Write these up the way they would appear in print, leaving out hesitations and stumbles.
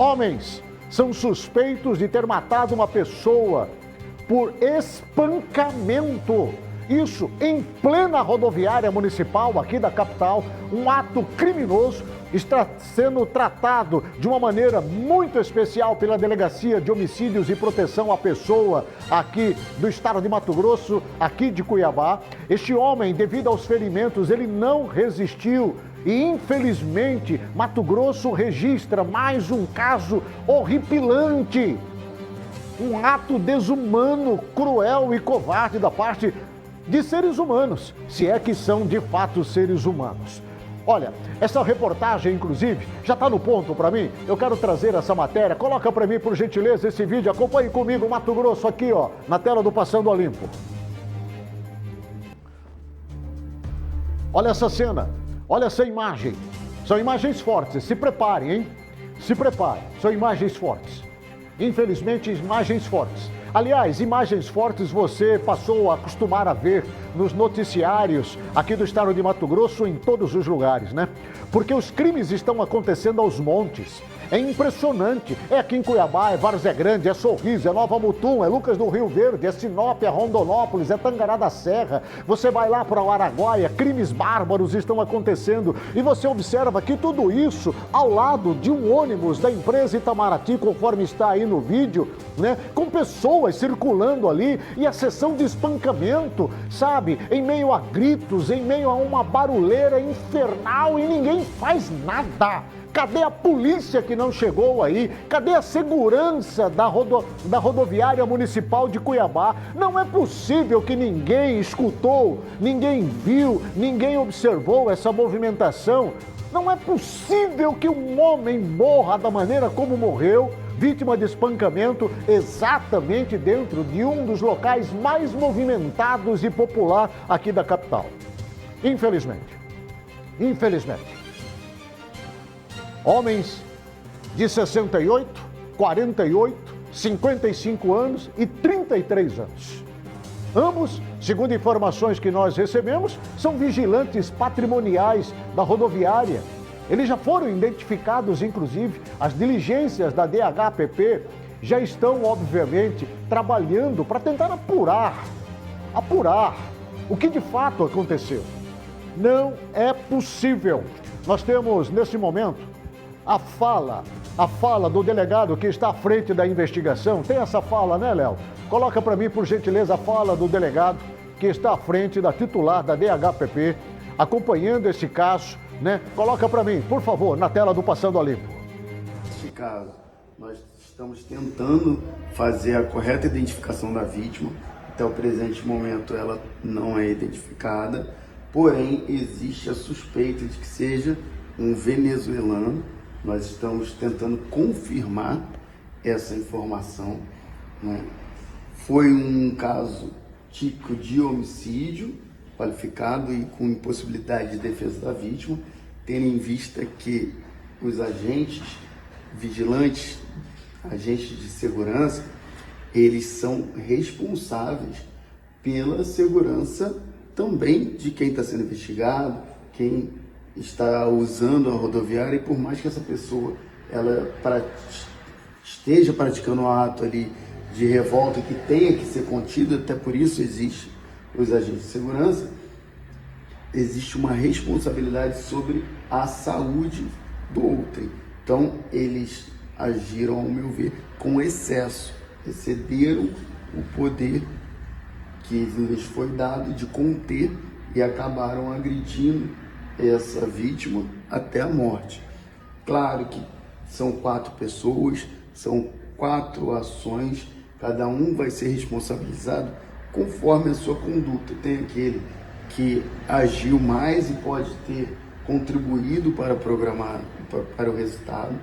Homens são suspeitos de ter matado uma pessoa por espancamento. Isso em plena rodoviária municipal aqui da capital. Um ato criminoso está sendo tratado de uma maneira muito especial pela Delegacia de Homicídios e Proteção à Pessoa aqui do estado de Mato Grosso, aqui de Cuiabá. Este homem, devido aos ferimentos, ele não resistiu. E, infelizmente, Mato Grosso registra mais um caso horripilante. Um ato desumano, cruel e covarde da parte de seres humanos, se é que são de fato seres humanos. Olha, essa reportagem, inclusive, já está no ponto para mim. Eu quero trazer essa matéria. Coloca para mim, por gentileza, esse vídeo. Acompanhe comigo, Mato Grosso, aqui, ó, na tela do Passando a Limpo. Olha essa cena. Olha essa imagem. São imagens fortes. Se preparem, hein? Se preparem. São imagens fortes. Infelizmente, imagens fortes. Aliás, imagens fortes você passou a acostumar a ver nos noticiários aqui do estado de Mato Grosso, em todos os lugares, né? Porque os crimes estão acontecendo aos montes. É impressionante. É aqui em Cuiabá, é Várzea Grande, é Sorriso, é Nova Mutum, é Lucas do Rio Verde, é Sinop, é Rondonópolis, é Tangará da Serra. Você vai lá para o Araguaia, crimes bárbaros estão acontecendo. E você observa que tudo isso ao lado de um ônibus da empresa Itamaraty, conforme está aí no vídeo, né? Com pessoas circulando ali e a sessão de espancamento, sabe? Em meio a gritos, em meio a uma barulheira infernal e ninguém faz nada. Cadê a polícia que não chegou aí? Cadê a segurança da rodoviária municipal de Cuiabá? Não é possível que ninguém escutou, ninguém viu, ninguém observou essa movimentação. Não é possível que um homem morra da maneira como morreu, vítima de espancamento, exatamente dentro de um dos locais mais movimentados e popular aqui da capital. Infelizmente. Homens de 68, 48, 55 anos e 33 anos. Ambos, segundo informações que nós recebemos, são vigilantes patrimoniais da rodoviária. Eles já foram identificados, inclusive, as diligências da DHPP já estão, obviamente, trabalhando para tentar apurar o que de fato aconteceu. Não é possível. Nós temos, nesse momento, a fala do delegado que está à frente da investigação. Tem essa fala, né, Léo? Coloca para mim, por gentileza, a fala do delegado que está à frente da titular da DHPP, acompanhando esse caso, né? Coloca para mim, por favor, na tela do Passando a Limpo. Neste caso, nós estamos tentando fazer a correta identificação da vítima. Até o presente momento ela não é identificada, porém existe a suspeita de que seja um venezuelano. Nós estamos tentando confirmar essa informação, né? Foi um caso típico de homicídio qualificado e com impossibilidade de defesa da vítima, tendo em vista que os agentes vigilantes, agentes de segurança, eles são responsáveis pela segurança também de quem está sendo investigado, quem está usando a rodoviária, e por mais que essa pessoa esteja praticando um ato ali de revolta que tenha que ser contido, até por isso existe os agentes de segurança, existe uma responsabilidade sobre a saúde do outrem. Então eles agiram, ao meu ver, com excesso, excederam o poder que lhes foi dado de conter e acabaram agredindo essa vítima até a morte. Claro que são 4 pessoas, são 4 ações, cada um vai ser responsabilizado conforme a sua conduta. Tem aquele que agiu mais e pode ter contribuído para programar, para o resultado.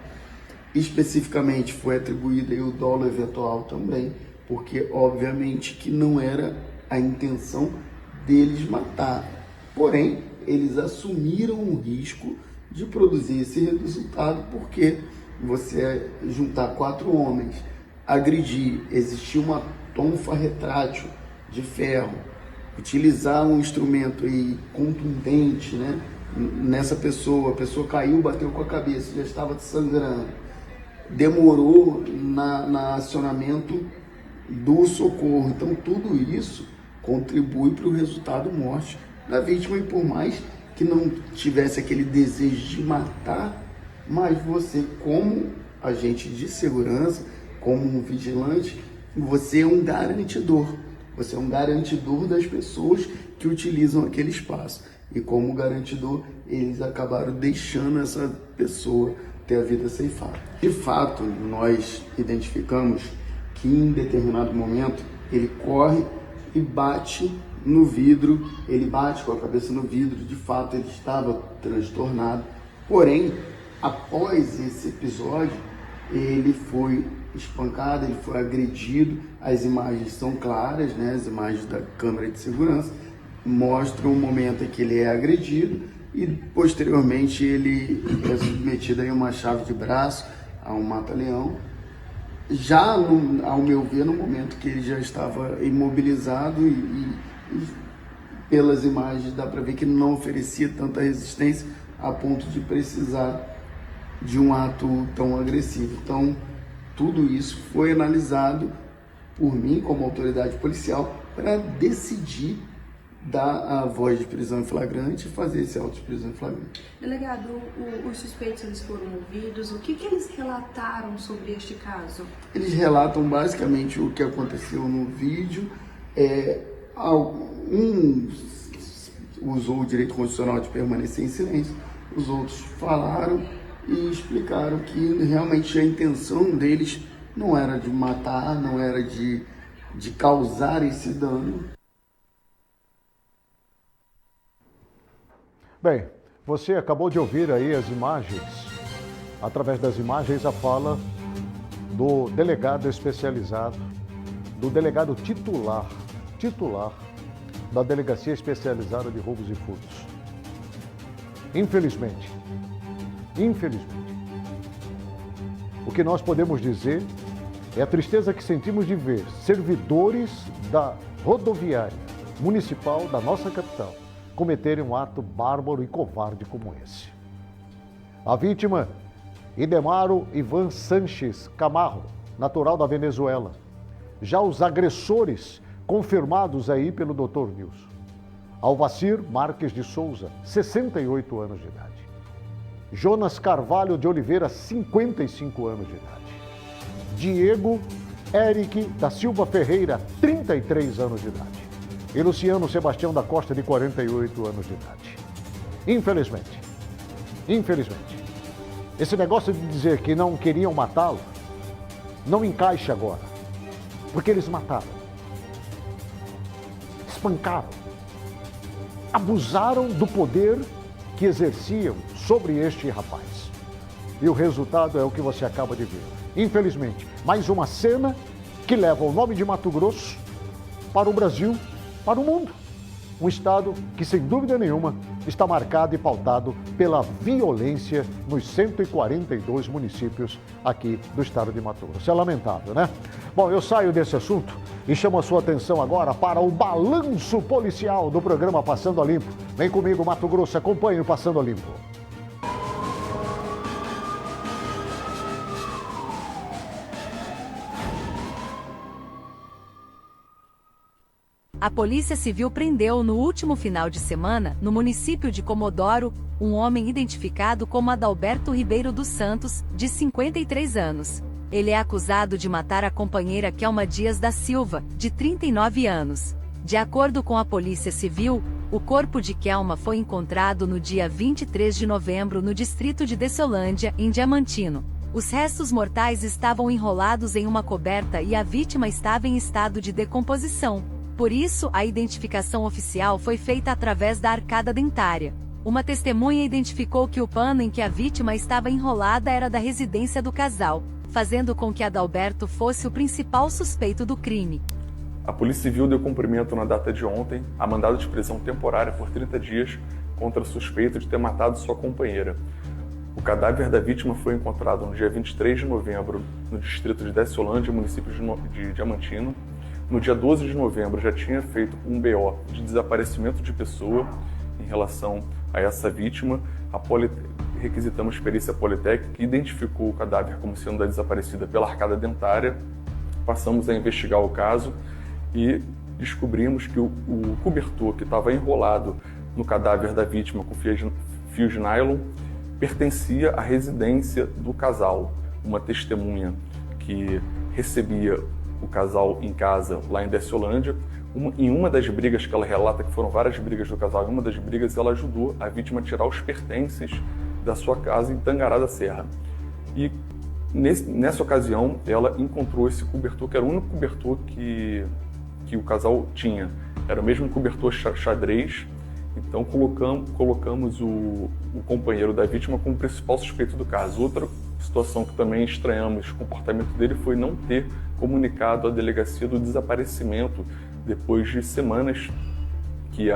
Especificamente foi atribuído aí o dolo eventual também, porque obviamente que não era a intenção deles matar. Porém, eles assumiram o risco de produzir esse resultado, porque você juntar 4 homens, agredir, existir uma tonfa retrátil de ferro, utilizar um instrumento aí contundente, né, nessa pessoa, a pessoa caiu, bateu com a cabeça, já estava sangrando, demorou na acionamento do socorro. Então tudo isso contribui para o resultado morte da vítima, e por mais que não tivesse aquele desejo de matar, mas você, como agente de segurança, como um vigilante, você é um garantidor. Você é um garantidor das pessoas que utilizam aquele espaço. E como garantidor, eles acabaram deixando essa pessoa ter a vida ceifada. De fato, nós identificamos que em determinado momento ele corre e bate no vidro, ele bate com a cabeça no vidro, de fato ele estava transtornado. Porém, após esse episódio, ele foi espancado, ele foi agredido. As imagens são claras, né? As imagens da câmera de segurança mostram o momento em que ele é agredido e posteriormente ele é submetido a uma chave de braço, a um mata-leão. Já, ao meu ver, no momento que ele já estava imobilizado e pelas imagens dá para ver que ele não oferecia tanta resistência a ponto de precisar de um ato tão agressivo. Então, tudo isso foi analisado por mim como autoridade policial para decidir dar a voz de prisão em flagrante e fazer esse auto de prisão em flagrante. Delegado, os suspeitos eles foram ouvidos, o que eles relataram sobre este caso? Eles relatam basicamente o que aconteceu no vídeo. Um usou o direito constitucional de permanecer em silêncio, os outros falaram e explicaram que realmente a intenção deles não era de matar, não era de causar esse dano. Bem, você acabou de ouvir aí as imagens, através das imagens a fala do delegado especializado, do delegado titular da Delegacia Especializada de Roubos e Furtos. Infelizmente, o que nós podemos dizer é a tristeza que sentimos de ver servidores da rodoviária municipal da nossa capital cometerem um ato bárbaro e covarde como esse. A vítima, Idemaro Ivan Sanches Camarro, natural da Venezuela. Já os agressores, confirmados aí pelo Dr. Nilson. Alvacir Marques de Souza, 68 anos de idade. Jonas Carvalho de Oliveira, 55 anos de idade. Diego Eric da Silva Ferreira, 33 anos de idade. E Luciano Sebastião da Costa, de 48 anos de idade. Infelizmente, esse negócio de dizer que não queriam matá-lo, não encaixa agora. Porque eles mataram, espancaram, abusaram do poder que exerciam sobre este rapaz. E o resultado é o que você acaba de ver. Infelizmente, mais uma cena que leva o nome de Mato Grosso para o Brasil, para o mundo. Um estado que, sem dúvida nenhuma, está marcado e pautado pela violência nos 142 municípios aqui do estado de Mato Grosso. É lamentável, né? Bom, eu saio desse assunto e chamo a sua atenção agora para o balanço policial do programa Passando a Limpo. Vem comigo, Mato Grosso, acompanhe o Passando a Limpo. A Polícia Civil prendeu no último final de semana, no município de Comodoro, um homem identificado como Adalberto Ribeiro dos Santos, de 53 anos. Ele é acusado de matar a companheira Kelma Dias da Silva, de 39 anos. De acordo com a Polícia Civil, o corpo de Kelma foi encontrado no dia 23 de novembro no distrito de Dessolândia, em Diamantino. Os restos mortais estavam enrolados em uma coberta e a vítima estava em estado de decomposição. Por isso, a identificação oficial foi feita através da arcada dentária. Uma testemunha identificou que o pano em que a vítima estava enrolada era da residência do casal, fazendo com que Adalberto fosse o principal suspeito do crime. A Polícia Civil deu cumprimento na data de ontem a mandado de prisão temporária por 30 dias contra suspeito de ter matado sua companheira. O cadáver da vítima foi encontrado no dia 23 de novembro no distrito de Dessolândia, município de Diamantino. No dia 12 de novembro já tinha feito um BO de desaparecimento de pessoa em relação a essa vítima. requisitamos perícia politécnica que identificou o cadáver como sendo da desaparecida pela arcada dentária. Passamos a investigar o caso e descobrimos que o cobertor que estava enrolado no cadáver da vítima com fios de nylon pertencia à residência do casal. Uma testemunha que recebia o casal em casa lá em Desciolândia. Em uma das brigas que ela relata, que foram várias brigas do casal, em uma das brigas ela ajudou a vítima a tirar os pertences da sua casa em Tangará da Serra. E nessa ocasião ela encontrou esse cobertor, que era o único cobertor que o casal tinha. Era o mesmo cobertor xadrez. Então colocamos o companheiro da vítima como principal suspeito do caso. Outra situação que também estranhamos o comportamento dele foi não ter comunicado à delegacia do desaparecimento depois de semanas que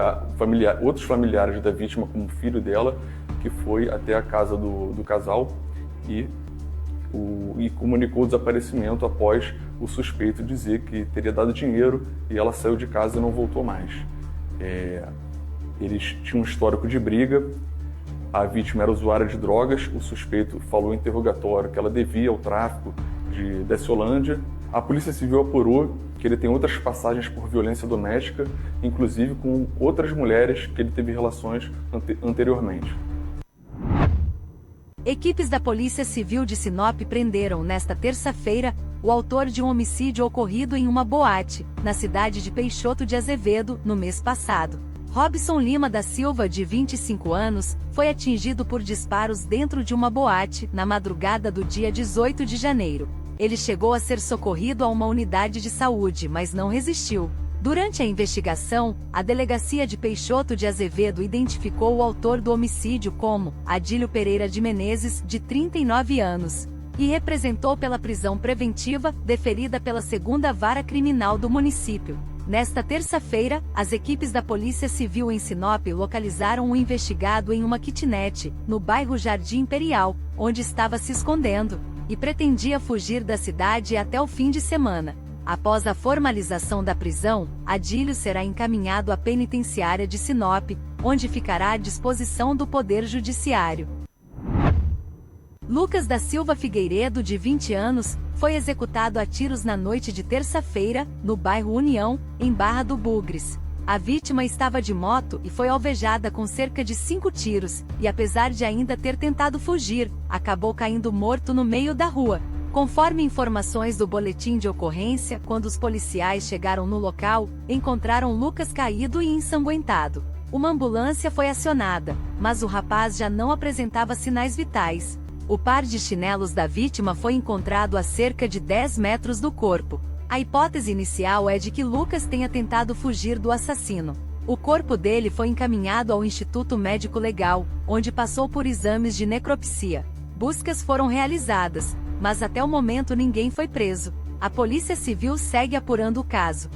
outros familiares da vítima, como o filho dela, que foi até a casa do casal e comunicou o desaparecimento após o suspeito dizer que teria dado dinheiro e ela saiu de casa e não voltou mais. Eles tinham um histórico de briga, a vítima era usuária de drogas, o suspeito falou em interrogatório que ela devia ao tráfico de Desciolândia. A Polícia Civil apurou que ele tem outras passagens por violência doméstica, inclusive com outras mulheres que ele teve relações anteriormente. Equipes da Polícia Civil de Sinop prenderam nesta terça-feira o autor de um homicídio ocorrido em uma boate, na cidade de Peixoto de Azevedo, no mês passado. Robson Lima da Silva, de 25 anos, foi atingido por disparos dentro de uma boate, na madrugada do dia 18 de janeiro. Ele chegou a ser socorrido a uma unidade de saúde, mas não resistiu. Durante a investigação, a Delegacia de Peixoto de Azevedo identificou o autor do homicídio como Adílio Pereira de Menezes, de 39 anos, e representou pela prisão preventiva, deferida pela 2ª Vara Criminal do município. Nesta terça-feira, as equipes da Polícia Civil em Sinop localizaram o investigado em uma kitnet, no bairro Jardim Imperial, onde estava se escondendo, e pretendia fugir da cidade até o fim de semana. Após a formalização da prisão, Adílio será encaminhado à penitenciária de Sinop, onde ficará à disposição do Poder Judiciário. Lucas da Silva Figueiredo, de 20 anos, foi executado a tiros na noite de terça-feira, no bairro União, em Barra do Bugres. A vítima estava de moto e foi alvejada com cerca de 5 tiros, e apesar de ainda ter tentado fugir, acabou caindo morto no meio da rua. Conforme informações do boletim de ocorrência, quando os policiais chegaram no local, encontraram Lucas caído e ensanguentado. Uma ambulância foi acionada, mas o rapaz já não apresentava sinais vitais. O par de chinelos da vítima foi encontrado a cerca de 10 metros do corpo. A hipótese inicial é de que Lucas tenha tentado fugir do assassino. O corpo dele foi encaminhado ao Instituto Médico Legal, onde passou por exames de necropsia. Buscas foram realizadas, mas até o momento ninguém foi preso. A Polícia Civil segue apurando o caso.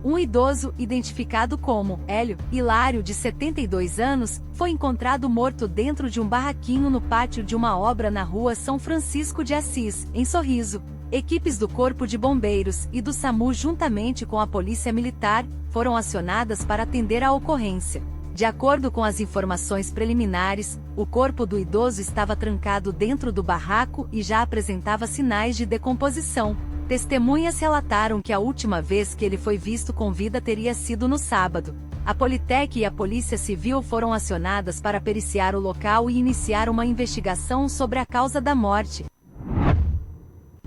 Um idoso, identificado como Hélio Hilário, de 72 anos, foi encontrado morto dentro de um barraquinho no pátio de uma obra na rua São Francisco de Assis, em Sorriso. Equipes do Corpo de Bombeiros e do SAMU, juntamente com a Polícia Militar, foram acionadas para atender à ocorrência. De acordo com as informações preliminares, o corpo do idoso estava trancado dentro do barraco e já apresentava sinais de decomposição. Testemunhas relataram que a última vez que ele foi visto com vida teria sido no sábado. A Politec e a Polícia Civil foram acionadas para periciar o local e iniciar uma investigação sobre a causa da morte.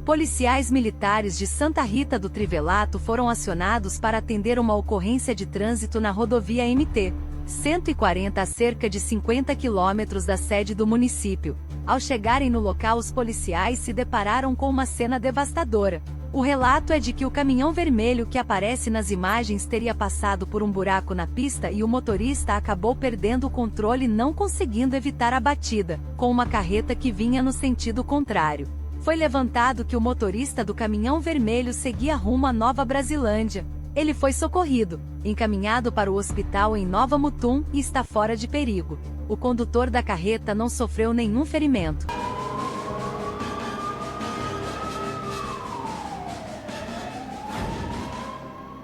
Policiais militares de Santa Rita do Trivelato foram acionados para atender uma ocorrência de trânsito na rodovia MT 140, a cerca de 50 quilômetros da sede do município. Ao chegarem no local, os policiais se depararam com uma cena devastadora. O relato é de que o caminhão vermelho que aparece nas imagens teria passado por um buraco na pista e o motorista acabou perdendo o controle, não conseguindo evitar a batida com uma carreta que vinha no sentido contrário. Foi levantado que o motorista do caminhão vermelho seguia rumo a Nova Brasilândia. Ele foi socorrido, encaminhado para o hospital em Nova Mutum e está fora de perigo. O condutor da carreta não sofreu nenhum ferimento.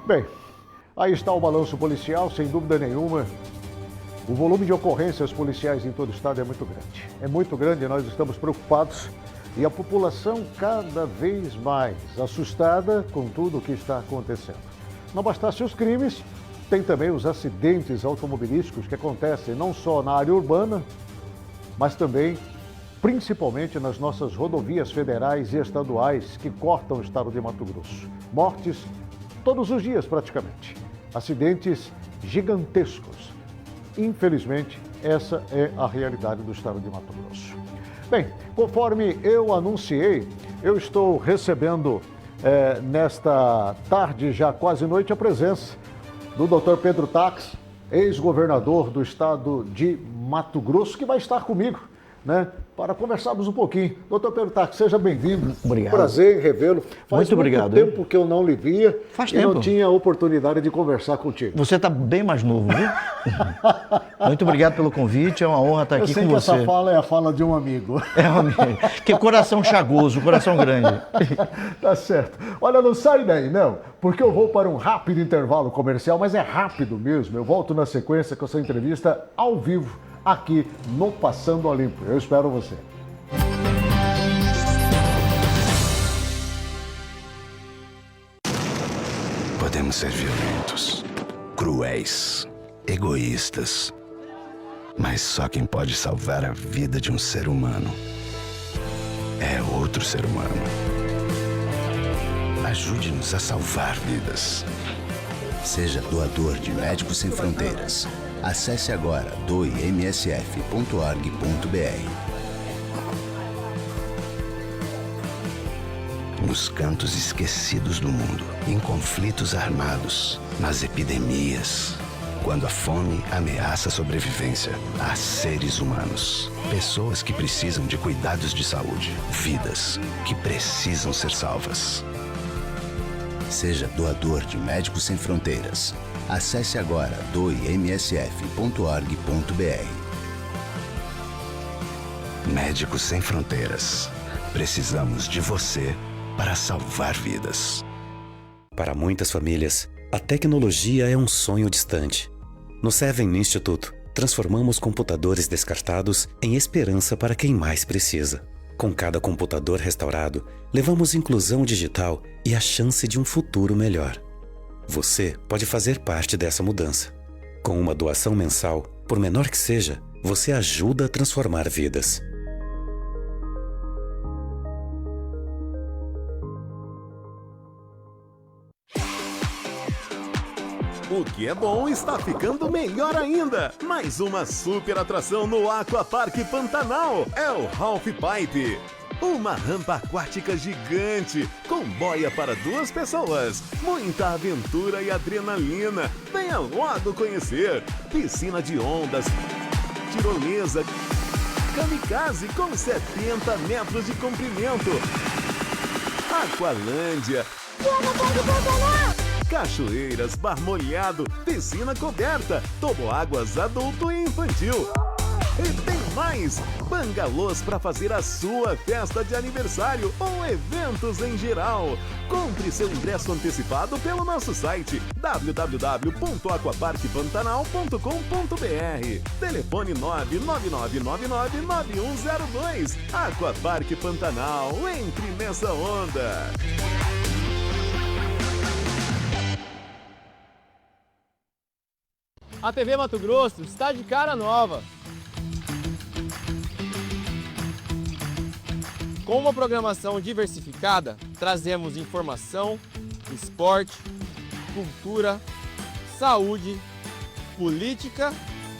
Bem, aí está o balanço policial, sem dúvida nenhuma. O volume de ocorrências policiais em todo o estado é muito grande. É muito grande e nós estamos preocupados. E a população cada vez mais assustada com tudo o que está acontecendo. Não bastasse os crimes, tem também os acidentes automobilísticos que acontecem não só na área urbana, mas também, principalmente, nas nossas rodovias federais e estaduais que cortam o estado de Mato Grosso. Mortes todos os dias, praticamente. Acidentes gigantescos. Infelizmente, essa é a realidade do estado de Mato Grosso. Bem, conforme eu anunciei, eu estou recebendo nesta tarde, já quase noite, a presença do Dr. Pedro Taques, ex-governador do estado de Mato Grosso, que vai estar comigo, né, para conversarmos um pouquinho. Dr. Pedro Taques, seja bem-vindo. Obrigado. Prazer em revê-lo. Faz muito obrigado. tempo que eu não lhe via. Faz e tempo. não tinha a oportunidade de conversar contigo. Você está bem mais novo, viu? Muito obrigado pelo convite, é uma honra estar aqui com você. Eu sei que essa fala é a fala de um amigo. É um amigo. Que coração chagoso, coração grande. Tá certo. Olha, não sai daí, não, porque eu vou para um rápido intervalo comercial, mas é rápido mesmo. Eu volto na sequência com essa entrevista ao vivo, aqui no Passando a Limpo. Eu espero você. Podemos ser violentos, cruéis, egoístas, mas só quem pode salvar a vida de um ser humano é outro ser humano. Ajude-nos a salvar vidas. Seja doador de Médicos Sem Fronteiras. Acesse agora doemsf.org.br. Nos cantos esquecidos do mundo, em conflitos armados, nas epidemias, quando a fome ameaça a sobrevivência, há seres humanos, pessoas que precisam de cuidados de saúde, vidas que precisam ser salvas. Seja doador de Médicos Sem Fronteiras. Acesse agora doemsf.org.br. Médicos Sem Fronteiras. Precisamos de você para salvar vidas. Para muitas famílias, a tecnologia é um sonho distante. No Seven Institute, transformamos computadores descartados em esperança para quem mais precisa. Com cada computador restaurado, levamos inclusão digital e a chance de um futuro melhor. Você pode fazer parte dessa mudança. Com uma doação mensal, por menor que seja, você ajuda a transformar vidas. O que é bom está ficando melhor ainda. Mais uma super atração no Aquapark Pantanal é o Half Pipe. Uma rampa aquática gigante, com boia para 2 pessoas. Muita aventura e adrenalina. Venha logo conhecer. Piscina de ondas, tirolesa, kamikaze com 70 metros de comprimento. Aqualândia. Cachoeiras, bar molhado, piscina coberta, toboáguas adulto e infantil. E tem mais! Bangalôs para fazer a sua festa de aniversário ou eventos em geral. Compre seu ingresso antecipado pelo nosso site www.aquaparkpantanal.com.br. Telefone 999999102. Aquapark Pantanal, entre nessa onda! A TV Mato Grosso está de cara nova. Com uma programação diversificada, trazemos informação, esporte, cultura, saúde, política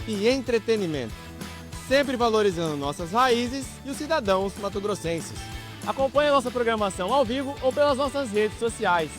e entretenimento, sempre valorizando nossas raízes e os cidadãos mato-grossenses. Acompanhe a nossa programação ao vivo ou pelas nossas redes sociais.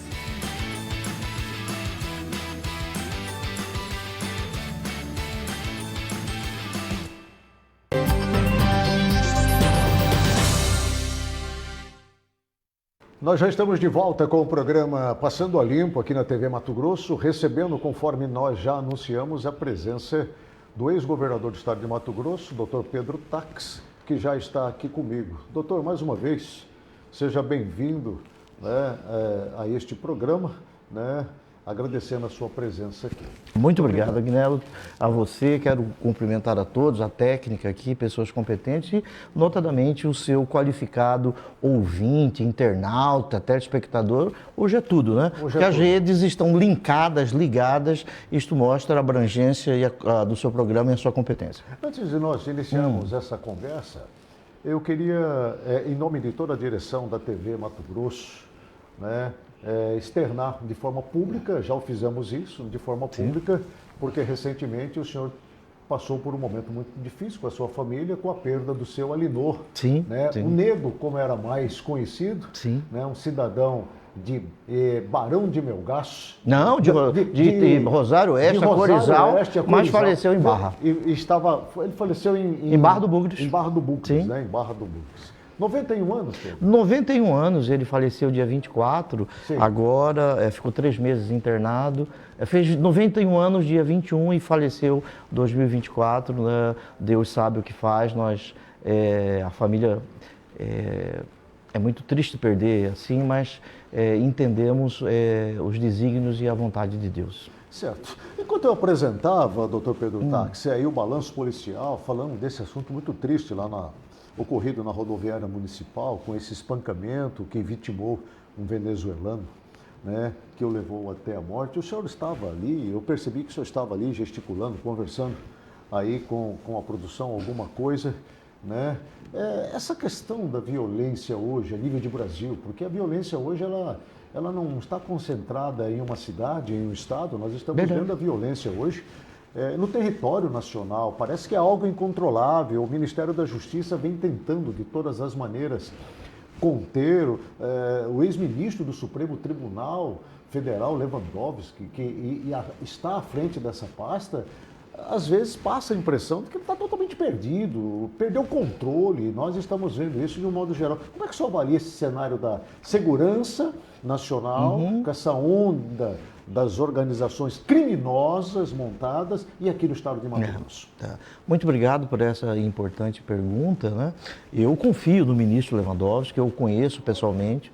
Nós já estamos de volta com o programa Passando a Limpo aqui na TV Mato Grosso, recebendo, conforme nós já anunciamos, a presença do ex-governador do estado de Mato Grosso, Dr. Pedro Taques, que já está aqui comigo. Doutor, mais uma vez, seja bem-vindo, né, a este programa, né? agradecendo a sua presença aqui. Muito obrigado, Agnello, a você. Quero cumprimentar a todos, a técnica aqui, pessoas competentes e, notadamente, o seu qualificado ouvinte, internauta, telespectador. Hoje é tudo, né? Porque as redes estão ligadas, isto mostra a abrangência do seu programa e a sua competência. Antes de nós iniciarmos essa conversa, eu queria, em nome de toda a direção da TV Mato Grosso, né, externar de forma pública, já o fizemos isso, de forma pública, porque recentemente o senhor passou por um momento muito difícil com a sua família, com a perda do seu Alinor. Sim, né? sim. O Nedo, como era mais conhecido, né, um cidadão de Barão de Melgaço. Não, de Rosário Oeste, a Corizal, mas faleceu em Barra. Ele faleceu em Barra do Bugres. Em Barra do Bugres, né? Em Barra do Bugres. 91 anos, Pedro? 91 anos, ele faleceu dia 24, sim. Agora ficou 3 meses internado, fez 91 anos dia 21 e faleceu 2024, né? Deus sabe o que faz, a família é muito triste perder assim, mas entendemos os desígnios e a vontade de Deus. Certo. Enquanto eu apresentava, doutor Pedro Táxi, aí o balanço policial, falando desse assunto muito triste lá ocorrido na rodoviária municipal, com esse espancamento que vitimou um venezuelano, né, que o levou até a morte. O senhor estava ali, eu percebi que o senhor estava ali gesticulando, conversando aí com a produção alguma coisa, né? Essa questão da violência hoje, a nível de Brasil, porque a violência hoje, ela não está concentrada em uma cidade, em um estado, nós estamos vendo a violência hoje no território nacional, parece que é algo incontrolável. O Ministério da Justiça vem tentando de todas as maneiras conter. O ex-ministro do Supremo Tribunal Federal, Lewandowski, que está à frente dessa pasta, às vezes passa a impressão de que ele está totalmente perdido, perdeu o controle. Nós estamos vendo isso de um modo geral. Como é que o senhor avalia esse cenário da segurança nacional, com essa onda das organizações criminosas montadas e aqui no estado de Mato Grosso? Tá. Muito obrigado por essa importante pergunta, né? Eu confio no ministro Lewandowski, que eu conheço pessoalmente,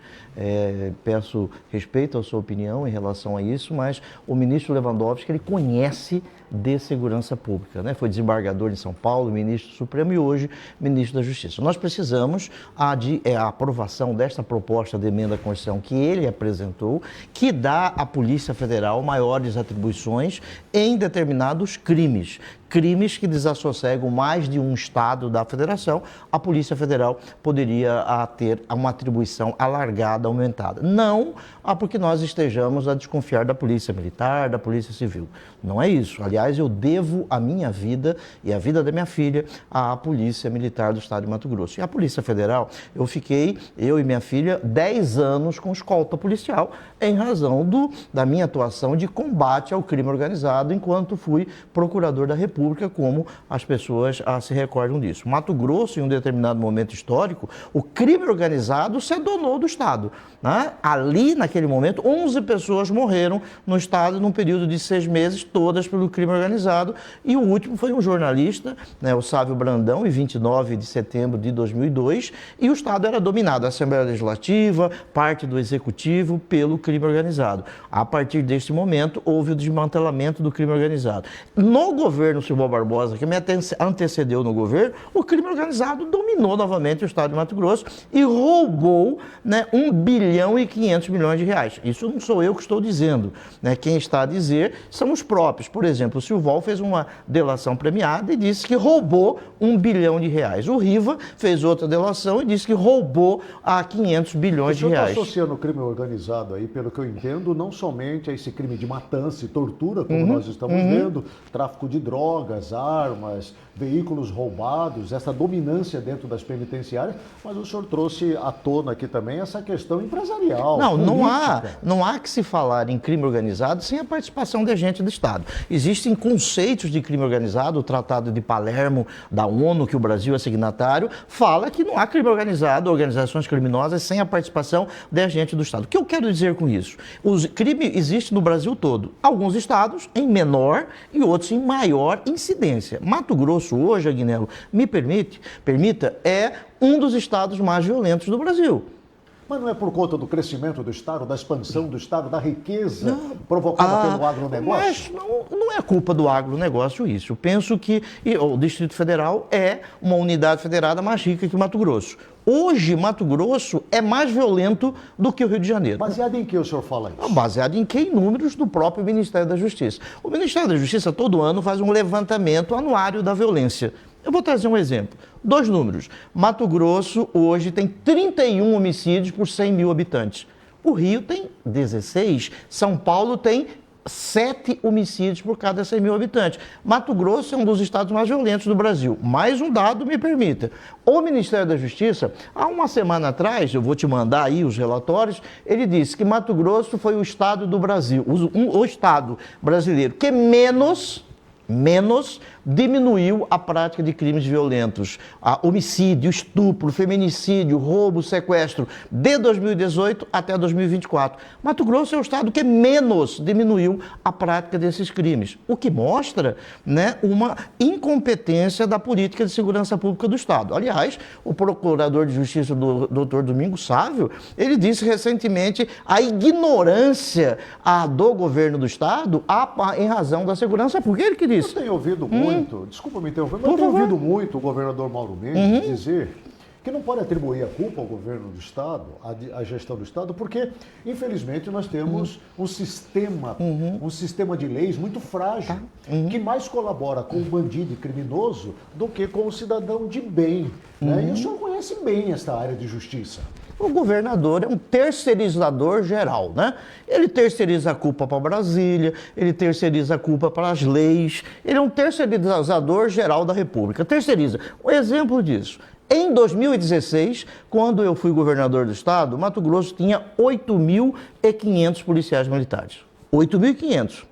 peço respeito à sua opinião em relação a isso, mas o ministro Lewandowski, ele conhece de segurança pública, né? Foi desembargador em São Paulo, ministro Supremo e hoje ministro da Justiça. Nós precisamos a aprovação desta proposta de emenda à Constituição que ele apresentou, que dá à Polícia Federal maiores atribuições em determinados crimes que desassossegam mais de um estado da federação. A Polícia Federal poderia ter uma atribuição alargada, aumentada. Não porque nós estejamos a desconfiar da Polícia Militar, da Polícia Civil. Não é isso. Aliás, eu devo a minha vida e a vida da minha filha à Polícia Militar do Estado de Mato Grosso. E a Polícia Federal, eu e minha filha, 10 anos com escolta policial em razão da minha atuação de combate ao crime organizado enquanto fui procurador da República, como as pessoas se recordam disso. Mato Grosso, em um determinado momento histórico, o crime organizado se adonou do Estado, né? Ali, naquele momento, 11 pessoas morreram no Estado num período de 6 meses, todas pelo crime organizado, e o último foi um jornalista, né, o Sávio Brandão, em 29 de setembro de 2002, e o Estado era dominado, a Assembleia Legislativa, parte do Executivo, pelo crime organizado. A partir deste momento, houve o desmantelamento do crime organizado. No governo Silvio Barbosa, que me antecedeu no governo, o crime organizado dominou novamente o Estado de Mato Grosso e roubou, né, 1 bilhão e 500 milhões de reais. Isso não sou eu que estou dizendo, né? Quem está a dizer são os próprios. Por exemplo, o Silval fez uma delação premiada e disse que roubou 1 bilhão de reais. O Riva fez outra delação e disse que roubou 500 bilhões de reais. O senhor está associando o crime organizado aí, pelo que eu entendo, não somente a esse crime de matança e tortura, como nós estamos vendo, tráfico de drogas, armas, veículos roubados, essa dominância dentro das penitenciárias, mas o senhor trouxe à tona aqui também essa questão empresarial. Não há que se falar em crime organizado sem a participação de agente do Estado. Existem conceitos de crime organizado, o Tratado de Palermo da ONU, que o Brasil é signatário, fala que não há crime organizado, organizações criminosas, sem a participação de agente do Estado. O que eu quero dizer com isso? O crime existe no Brasil todo. Alguns estados em menor e outros em maior incidência. Mato Grosso hoje, Agnello, me permita, é um dos estados mais violentos do Brasil. Mas não é por conta do crescimento do Estado, da expansão do Estado, da riqueza provocada pelo agronegócio? Mas não é culpa do agronegócio isso. Eu penso que o Distrito Federal é uma unidade federada mais rica que Mato Grosso. Hoje, Mato Grosso é mais violento do que o Rio de Janeiro. Baseado em que o senhor fala isso? Baseado em que? Em números do próprio Ministério da Justiça. O Ministério da Justiça, todo ano, faz um levantamento anuário da violência. Eu vou trazer um exemplo. 2 números. Mato Grosso hoje tem 31 homicídios por 100 mil habitantes. O Rio tem 16. São Paulo tem 7 homicídios por cada 100 mil habitantes. Mato Grosso é um dos estados mais violentos do Brasil. Mais um dado me permita. O Ministério da Justiça, há uma semana atrás, eu vou te mandar aí os relatórios, ele disse que Mato Grosso foi o estado do Brasil, o estado brasileiro que menos diminuiu a prática de crimes violentos, homicídio, estupro, feminicídio, roubo, sequestro, de 2018 até 2024. Mato Grosso é o estado que menos diminuiu a prática desses crimes, o que mostra, né, uma incompetência da política de segurança pública do estado. Aliás, o procurador de justiça, do Dr. Domingos Sávio, ele disse recentemente a ignorância do governo do estado em razão da segurança pública. Ele que disse. Eu tenho ouvido muito, desculpa me interromper, mas eu tenho ouvido muito o governador Mauro Mendes dizer que não pode atribuir a culpa ao governo do Estado, à gestão do Estado, porque, infelizmente, nós temos um sistema de leis muito frágil, que mais colabora com o bandido e criminoso do que com o cidadão de bem. Né? E o senhor conhece bem esta área de justiça. O governador é um terceirizador geral, né? Ele terceiriza a culpa para Brasília, ele terceiriza a culpa para as leis, ele é um terceirizador geral da República, terceiriza. Um exemplo disso, em 2016, quando eu fui governador do estado, Mato Grosso tinha 8.500 policiais militares. 8.500.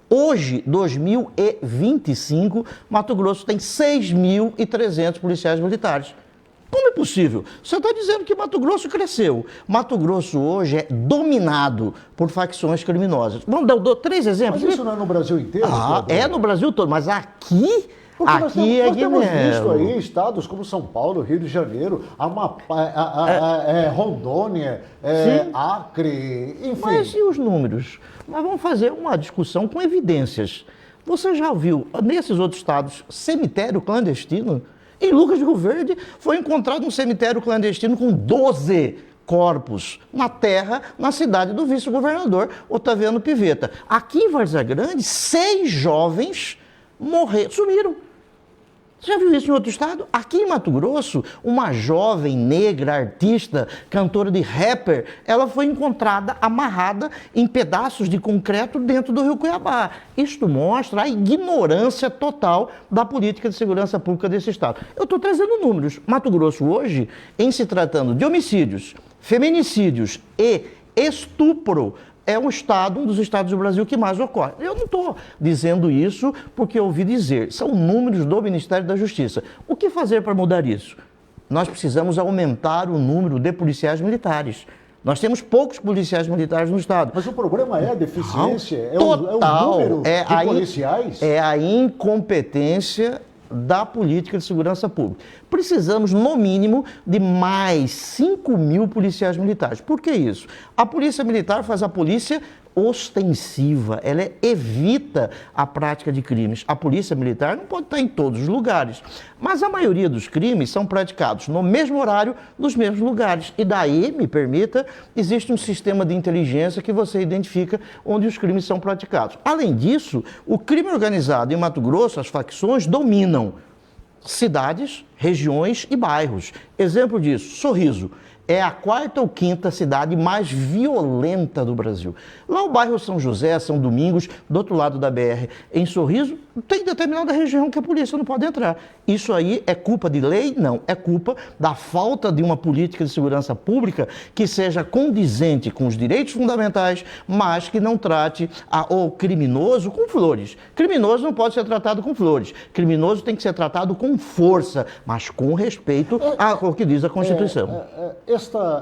Hoje, 2025, Mato Grosso tem 6.300 policiais militares. Como é possível? Você está dizendo que Mato Grosso cresceu. Mato Grosso hoje é dominado por facções criminosas. Vamos dar 3 exemplos. Mas isso não é no Brasil inteiro? É no Brasil todo, mas aqui... Porque aqui nós temos visto Guiné. aí estados como São Paulo, Rio de Janeiro, Amapá, Rondônia, Acre, enfim. Mas e os números? Nós vamos fazer uma discussão com evidências. Você já viu, nesses outros estados, cemitério clandestino? Em Lucas do Rio Verde foi encontrado um cemitério clandestino com 12 corpos na terra, na cidade do vice-governador Otaviano Pivetta. Aqui em Várzea Grande, 6 jovens sumiram. Você já viu isso em outro estado? Aqui em Mato Grosso, uma jovem negra, artista, cantora de rapper, ela foi encontrada amarrada em pedaços de concreto dentro do rio Cuiabá. Isto mostra a ignorância total da política de segurança pública desse estado. Eu estou trazendo números. Mato Grosso hoje, em se tratando de homicídios, feminicídios e estupro, é um dos estados do Brasil que mais ocorre. Eu não estou dizendo isso porque eu ouvi dizer. São números do Ministério da Justiça. O que fazer para mudar isso? Nós precisamos aumentar o número de policiais militares. Nós temos poucos policiais militares no estado. Mas o problema é a deficiência? Não, total. É o número de policiais? É a incompetência da política de segurança pública. Precisamos, no mínimo, de mais 5.000 policiais militares. Por que isso? A polícia militar faz a polícia ostensiva, ela evita a prática de crimes. A polícia militar não pode estar em todos os lugares, mas a maioria dos crimes são praticados no mesmo horário, nos mesmos lugares. E daí, me permita, existe um sistema de inteligência que você identifica onde os crimes são praticados. Além disso, o crime organizado em Mato Grosso, as facções dominam cidades, regiões e bairros. Exemplo disso, Sorriso. É a 4ª ou 5ª cidade mais violenta do Brasil. Lá o bairro São José, São Domingos, do outro lado da BR, em Sorriso, tem determinada região que a polícia não pode entrar. Isso aí é culpa de lei? Não. É culpa da falta de uma política de segurança pública que seja condizente com os direitos fundamentais, mas que não trate o criminoso com flores. Criminoso não pode ser tratado com flores. Criminoso tem que ser tratado com força, mas com respeito ao que diz a Constituição.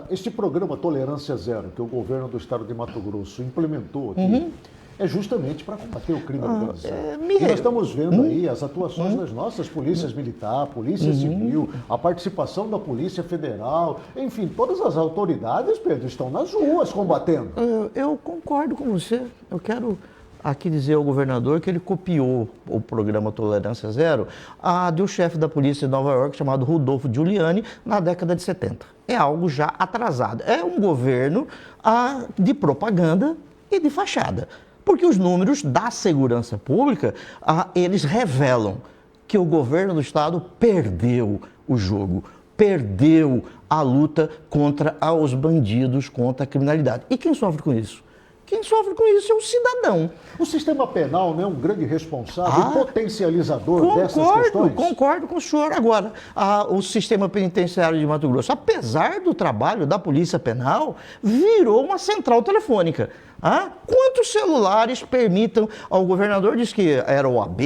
Este programa Tolerância Zero, que o governo do estado de Mato Grosso implementou aqui, é justamente para combater o crime organizado. E nós estamos vendo aí as atuações das nossas polícias militar, polícia civil, a participação da Polícia Federal, enfim, todas as autoridades, Pedro, estão nas ruas combatendo. Eu concordo com você. Eu quero aqui dizer ao governador que ele copiou o programa Tolerância Zero do chefe da polícia de Nova York, chamado Rudolph Giuliani, na década de 70. É algo já atrasado. É um governo de propaganda e de fachada. Porque os números da segurança pública, eles revelam que o governo do estado perdeu o jogo, perdeu a luta contra os bandidos, contra a criminalidade. E quem sofre com isso? Quem sofre com isso é o cidadão. O sistema penal não é um grande responsável e potencializador dessas questões? Concordo com o senhor. Agora, o sistema penitenciário de Mato Grosso, apesar do trabalho da Polícia Penal, virou uma central telefônica. Quantos celulares permitam, o governador disse que era o OAB,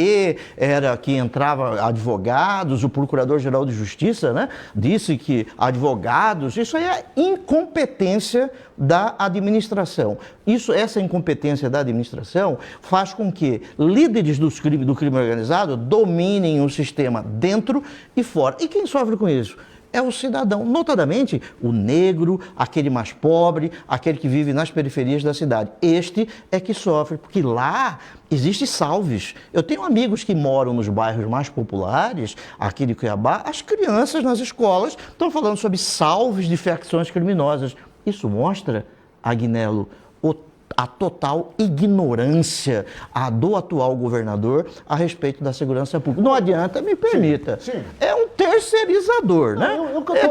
era que entrava advogados, o Procurador-Geral de Justiça, né, disse que advogados, isso aí é incompetência da administração. Essa incompetência da administração faz com que líderes do crime organizado dominem o sistema dentro e fora. E quem sofre com isso? É o cidadão, notadamente o negro, aquele mais pobre, aquele que vive nas periferias da cidade. Este é que sofre, porque lá existem salves. Eu tenho amigos que moram nos bairros mais populares, aqui de Cuiabá, as crianças nas escolas estão falando sobre salves de facções criminosas. Isso mostra, Agnello, a total ignorância do atual governador a respeito da segurança pública. Não adianta, me permita. Sim. É um terceirizador, né?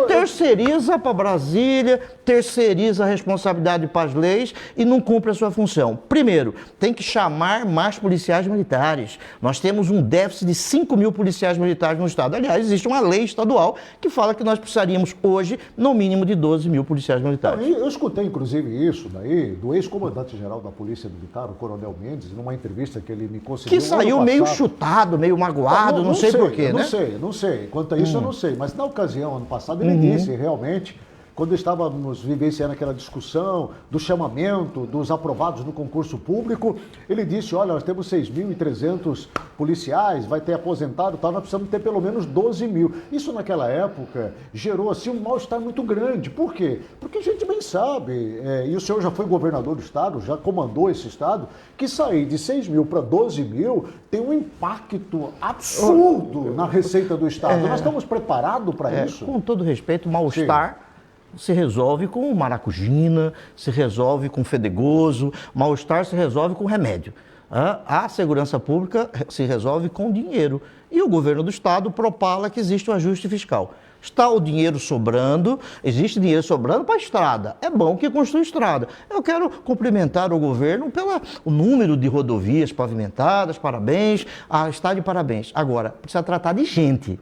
Terceiriza para Brasília, terceiriza a responsabilidade para as leis e não cumpre a sua função. Primeiro, tem que chamar mais policiais militares. Nós temos um déficit de 5 mil policiais militares no estado. Aliás, existe uma lei estadual que fala que nós precisaríamos hoje, no mínimo, de 12 mil policiais militares. Eu escutei, inclusive, isso daí do ex-comandante-geral da Polícia Militar, o Coronel Mendes, numa entrevista que ele me concedeu. Que saiu meio chutado, meio magoado, não sei porquê, né? Não sei. Quanto a isso, eu não sei. Mas na ocasião, ano passado, ele disse realmente, quando estávamos vivenciando aquela discussão do chamamento dos aprovados no concurso público, ele disse, olha, nós temos 6.300 policiais, vai ter aposentado e tal, nós precisamos ter pelo menos 12 mil. Isso naquela época gerou assim um mal-estar muito grande. Por quê? Porque a gente bem sabe, e o senhor já foi governador do estado, já comandou esse estado, que sair de 6 mil para 12 mil tem um impacto absurdo na receita do estado. Nós estamos preparados para isso? Com todo respeito, mal-estar se resolve com maracujina, se resolve com fedegoso, mal-estar se resolve com remédio. A segurança pública se resolve com dinheiro. E o governo do estado propala que existe um ajuste fiscal. Está o dinheiro sobrando, existe dinheiro sobrando para a estrada. É bom que construa estrada. Eu quero cumprimentar o governo pelo número de rodovias pavimentadas, parabéns, está de parabéns. Agora, precisa tratar de gente.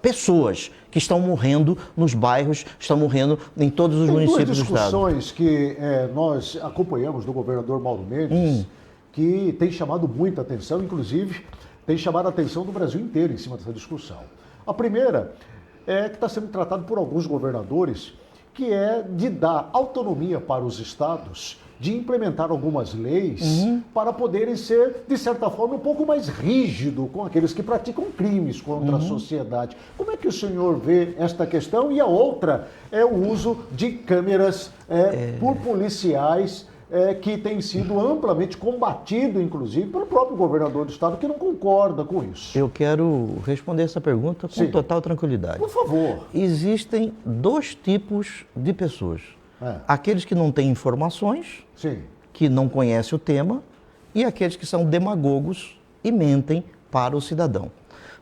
Pessoas que estão morrendo nos bairros, estão morrendo em todos os municípios do estado. Tem duas discussões que nós acompanhamos do governador Mauro Mendes, que tem chamado muita atenção, inclusive tem chamado a atenção do Brasil inteiro em cima dessa discussão. A primeira é que está sendo tratado por alguns governadores, que é de dar autonomia para os estados, de implementar algumas leis para poderem ser, de certa forma, um pouco mais rígido com aqueles que praticam crimes contra a sociedade. Como é que o senhor vê esta questão? E a outra é o uso de câmeras por policiais, que tem sido amplamente combatido, inclusive, pelo próprio governador do estado, que não concorda com isso. Eu quero responder essa pergunta com total tranquilidade. Por favor. Existem dois tipos de pessoas. Aqueles que não têm informações, que não conhecem o tema, e aqueles que são demagogos e mentem para o cidadão.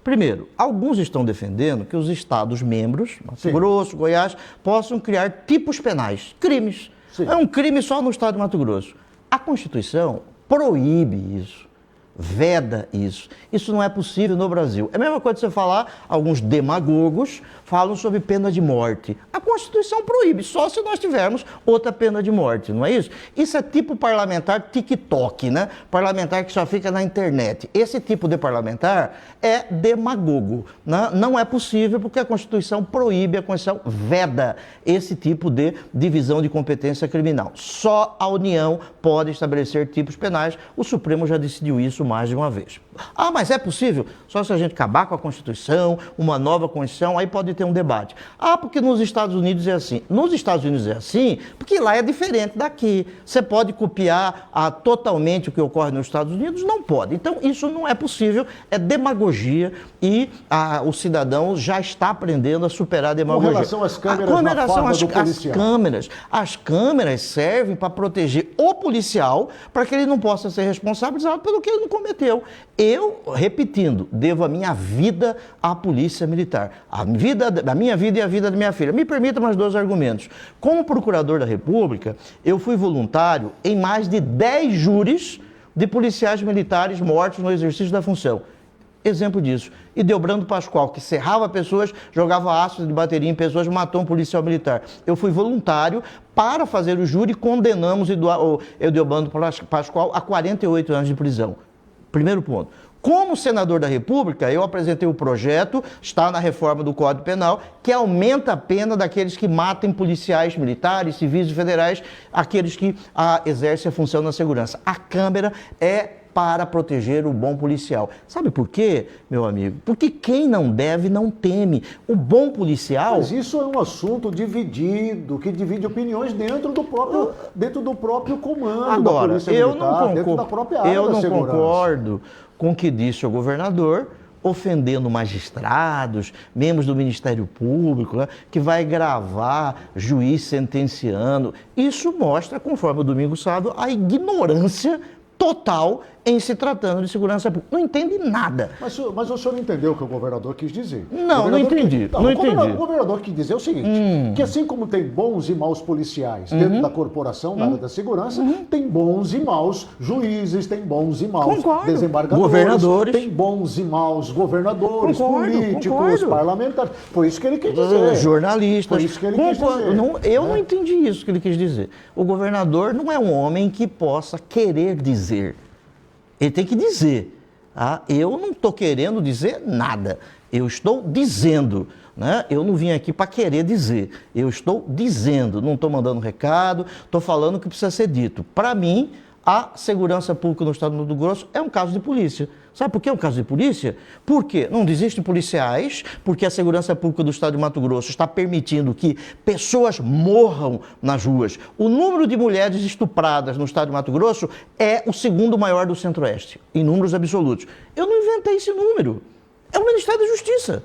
Primeiro, alguns estão defendendo que os estados membros, Mato Grosso, Goiás, possam criar tipos penais, crimes. É um crime só no estado de Mato Grosso. A Constituição proíbe isso. veda isso. Isso não é possível no Brasil. É a mesma coisa que você falar, alguns demagogos falam sobre pena de morte. A Constituição proíbe, só se nós tivermos outra pena de morte, não é isso? Isso é tipo parlamentar TikTok, né? Parlamentar que só fica na internet. Esse tipo de parlamentar é demagogo, né? Não é possível porque a Constituição proíbe, a Constituição veda esse tipo de divisão de competência criminal. Só a União pode estabelecer tipos penais. O Supremo já decidiu isso mais de uma vez. Ah, mas é possível? Só se a gente acabar com a Constituição, uma nova Constituição, aí pode ter um debate. Ah, porque nos Estados Unidos é assim. Nos Estados Unidos é assim porque lá é diferente daqui. Você pode copiar totalmente o que ocorre nos Estados Unidos? Não pode. Então, isso não é possível, é demagogia e o cidadão já está aprendendo a superar a demagogia. Com relação às câmeras na farda do policial. As câmeras servem para proteger o policial para que ele não possa ser responsabilizado pelo que ele não cometeu. Eu, repetindo, devo a minha vida à Polícia Militar. A minha vida e a vida da minha filha. Me permita mais 2 argumentos. Como procurador da República, eu fui voluntário em mais de 10 júris de policiais militares mortos no exercício da função. Exemplo disso. E Deobrando Pascoal, que cerrava pessoas, jogava ácido de bateria em pessoas, matou um policial militar. Eu fui voluntário para fazer o júri e condenamos o Deobrando Pascoal a 48 anos de prisão. Primeiro ponto. Como senador da República, eu apresentei o projeto, está na reforma do Código Penal, que aumenta a pena daqueles que matem policiais militares, civis e federais, aqueles que exercem a função na segurança. A Câmara é para proteger o bom policial. Sabe por quê, meu amigo? Porque quem não deve não teme. O bom policial... Mas isso é um assunto dividido, que divide opiniões dentro do próprio comando da Polícia Militar, dentro da própria área da segurança. Eu não concordo com o que disse o governador, ofendendo magistrados, membros do Ministério Público, né, que vai gravar juiz sentenciando. Isso mostra, conforme o Domingos Sávio, a ignorância total em se tratando de segurança pública. Não entende nada. Mas o senhor entendeu o que o governador quis dizer? Não entendi. O governador quis dizer o seguinte, que assim como tem bons e maus policiais dentro da corporação, na área da segurança, tem bons e maus juízes, tem bons e maus desembargadores, governadores, tem bons e maus governadores, políticos, parlamentares. Foi isso que ele quis dizer. Jornalistas. Foi isso que ele quis dizer. Não entendi isso que ele quis dizer. O governador não é um homem que possa querer dizer. Ele tem que dizer. Eu não estou querendo dizer nada. Eu estou dizendo. Né? Eu não vim aqui para querer dizer. Eu estou dizendo. Não estou mandando recado. Estou falando o que precisa ser dito. Para mim, a segurança pública no estado do Mato Grosso é um caso de polícia. Sabe por que é um caso de polícia? Porque não desistem policiais, porque a segurança pública do estado de Mato Grosso está permitindo que pessoas morram nas ruas. O número de mulheres estupradas no estado de Mato Grosso é o segundo maior do Centro-Oeste, em números absolutos. Eu não inventei esse número. É o Ministério da Justiça.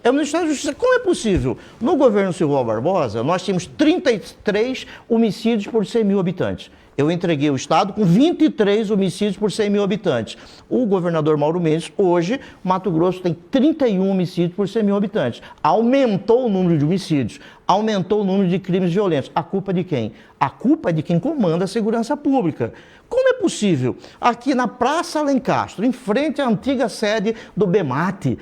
É o Ministério da Justiça. Como é possível? No governo Silvio Barbosa, nós tínhamos 33 homicídios por 100 mil habitantes. Eu entreguei o estado com 23 homicídios por 100 mil habitantes. O governador Mauro Mendes, hoje, Mato Grosso tem 31 homicídios por 100 mil habitantes. Aumentou o número de homicídios, aumentou o número de crimes violentos. A culpa é de quem? A culpa é de quem comanda a segurança pública. Como é possível? Aqui na Praça Alencastro, em frente à antiga sede do BEMAT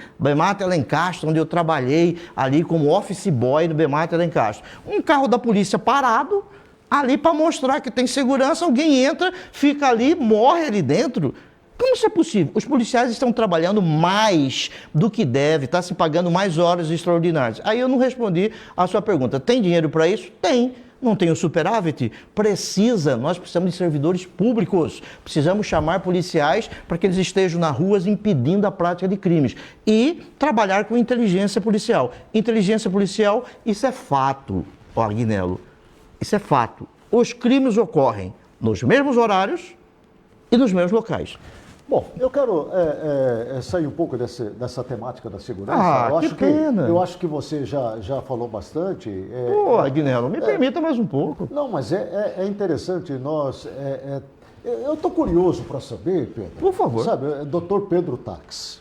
Alencastro, onde eu trabalhei ali como office boy do BEMAT Alencastro, um carro da polícia parado, ali para mostrar que tem segurança, alguém entra, fica ali, morre ali dentro. Como isso é possível? Os policiais estão trabalhando mais do que deve, está se pagando mais horas extraordinárias. Aí eu não respondi a sua pergunta. Tem dinheiro para isso? Tem. Não tem o superávit? Nós precisamos de servidores públicos. Precisamos chamar policiais para que eles estejam nas ruas impedindo a prática de crimes. E trabalhar com inteligência policial. Inteligência policial, isso é fato, Agnello. Isso é fato. Os crimes ocorrem nos mesmos horários e nos mesmos locais. Bom, eu quero sair um pouco dessa temática da segurança. Pena. Eu acho que você já falou bastante. Agnello, me permita mais um pouco. Não, mas é interessante. Eu estou curioso para saber, Pedro. Por favor. Sabe, Dr. Pedro Tax.